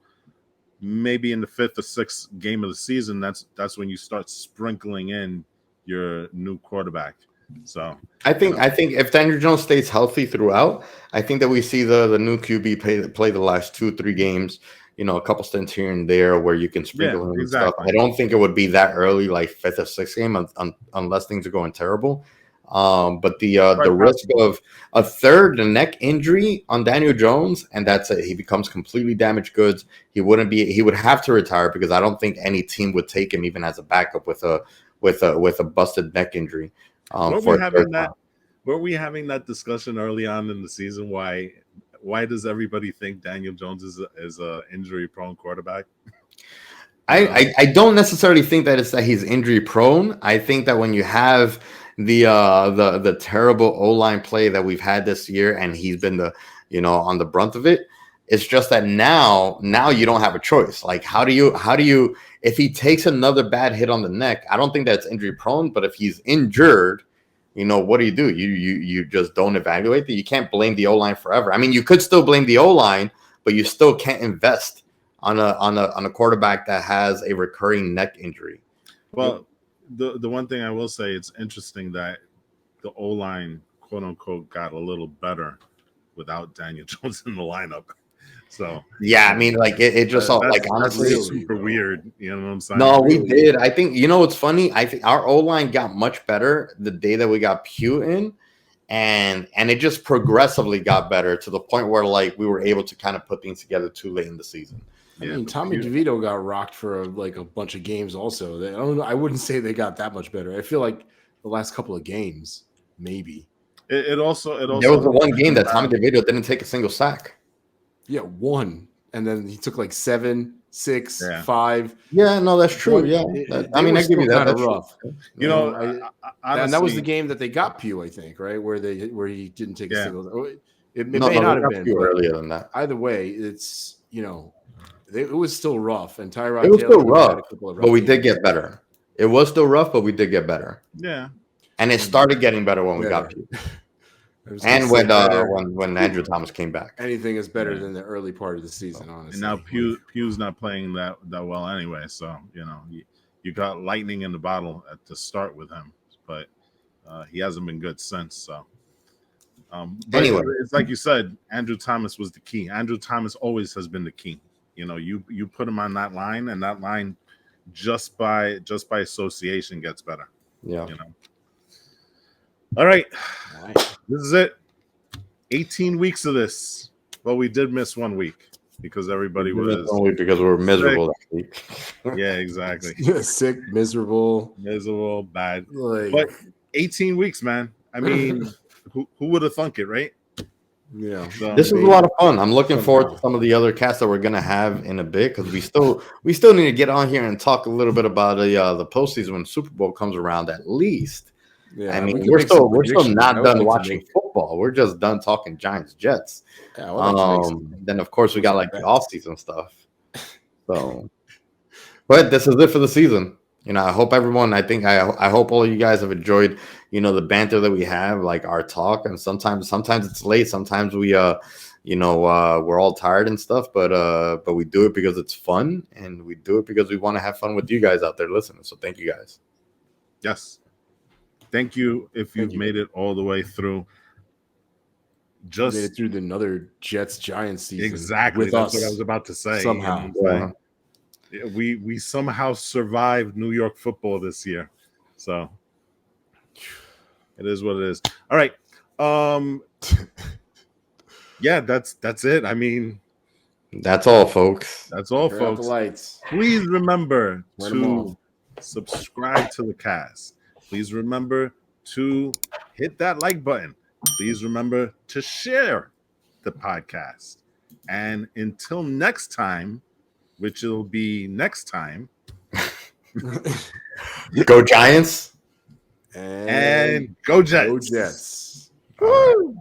maybe in the 5th or 6th game of the season, that's when you start sprinkling in your new quarterback. So I think if Daniel Jones stays healthy throughout, I think that we see the new QB play the last 2-3 games. A couple stints here and there where you can sprinkle him and stuff. I don't think it would be that early, like 5th or 6th game, unless things are going terrible. But the risk of a third neck injury on Daniel Jones, and that's it. He becomes completely damaged goods. He would have to retire, because I don't think any team would take him even as a backup with a busted neck injury. Weren't we having that discussion early on in the season? Why does everybody think Daniel Jones is a injury prone quarterback? I don't necessarily think that it's that he's injury prone. I think that when you have the terrible O-line play that we've had this year, and he's been on the brunt of it, it's just that now you don't have a choice. Like, how do you if he takes another bad hit on the neck? I don't think that's injury prone, but if he's injured, what do? You just don't evaluate that. You can't blame the O-line forever. I mean, you could still blame the O-line, but you still can't invest on a quarterback that has a recurring neck injury. Well, the one thing I will say, it's interesting that the O-line, quote unquote, got a little better without Daniel Jones in the lineup. So yeah, I mean, like it just honestly, that's super weird. You know what I'm saying? No, we did. I think what's funny. I think our O-line got much better the day that we got Pugh in, and it just progressively got better to the point where we were able to kind of put things together too late in the season. I mean, Tommy DeVito got rocked for a bunch of games. Also, I wouldn't say they got that much better. I feel like the last couple of games, maybe. It also there was the one game that Tommy DeVito didn't take a single sack. Yeah, 1, and then he took 7, 6, 5. Yeah, no, that's true. Yeah, I give you that. Kind of rough. Honestly, and that was the game that they got Pugh, I think, right, where he didn't take a single. It may not have been earlier than that. Either way, it's it was still rough, and Tyrod. It was Taylor still rough, but we games. did get better. It was still rough, but we did get better. Yeah, and it started getting better when we got Pugh. And when Andrew Thomas came back. Anything is better than the early part of the season, honestly. And now Pugh's not playing that well anyway, so you got lightning in the bottle to start with him, but he hasn't been good since. So, but anyway, it's like you said, Andrew Thomas was the key. Andrew Thomas always has been the key. You put him on that line, and that line just by association gets better. Yeah. All right. This is it. 18 weeks of this. Well, we did miss 1 week because everybody was 1 week because we were miserable that week. Yeah, exactly. Sick, miserable, bad. But 18 weeks, man. I mean, who would have thunk it, right? Yeah. So, this is a lot of fun. I'm looking forward to some of the other casts that we're gonna have in a bit, because we still need to get on here and talk a little bit about the postseason when Super Bowl comes around at least. Yeah, I mean, we're still not done watching football. We're just done talking Giants Jets. Yeah, then of course we got the off-season stuff. So, but this is it for the season. I hope everyone. I hope all of you guys have enjoyed. The banter that we have, our talk, and sometimes it's late. Sometimes we we're all tired and stuff. But we do it because it's fun, and we do it because we want to have fun with you guys out there listening. So thank you guys. Yes. Thank you if you've made it all the way through. Just made it through another Jets Giants season. Exactly. That's what I was about to say. Somehow. We somehow survived New York football this year. So it is what it is. All right. Yeah, that's it. I mean, that's all, folks. That's all, folks. The lights. Please remember to subscribe to the cast. Please remember to hit that like button. Please remember to share the podcast. And until next time, which will be next time, Go Giants. and go Jets. Go Jets. All right.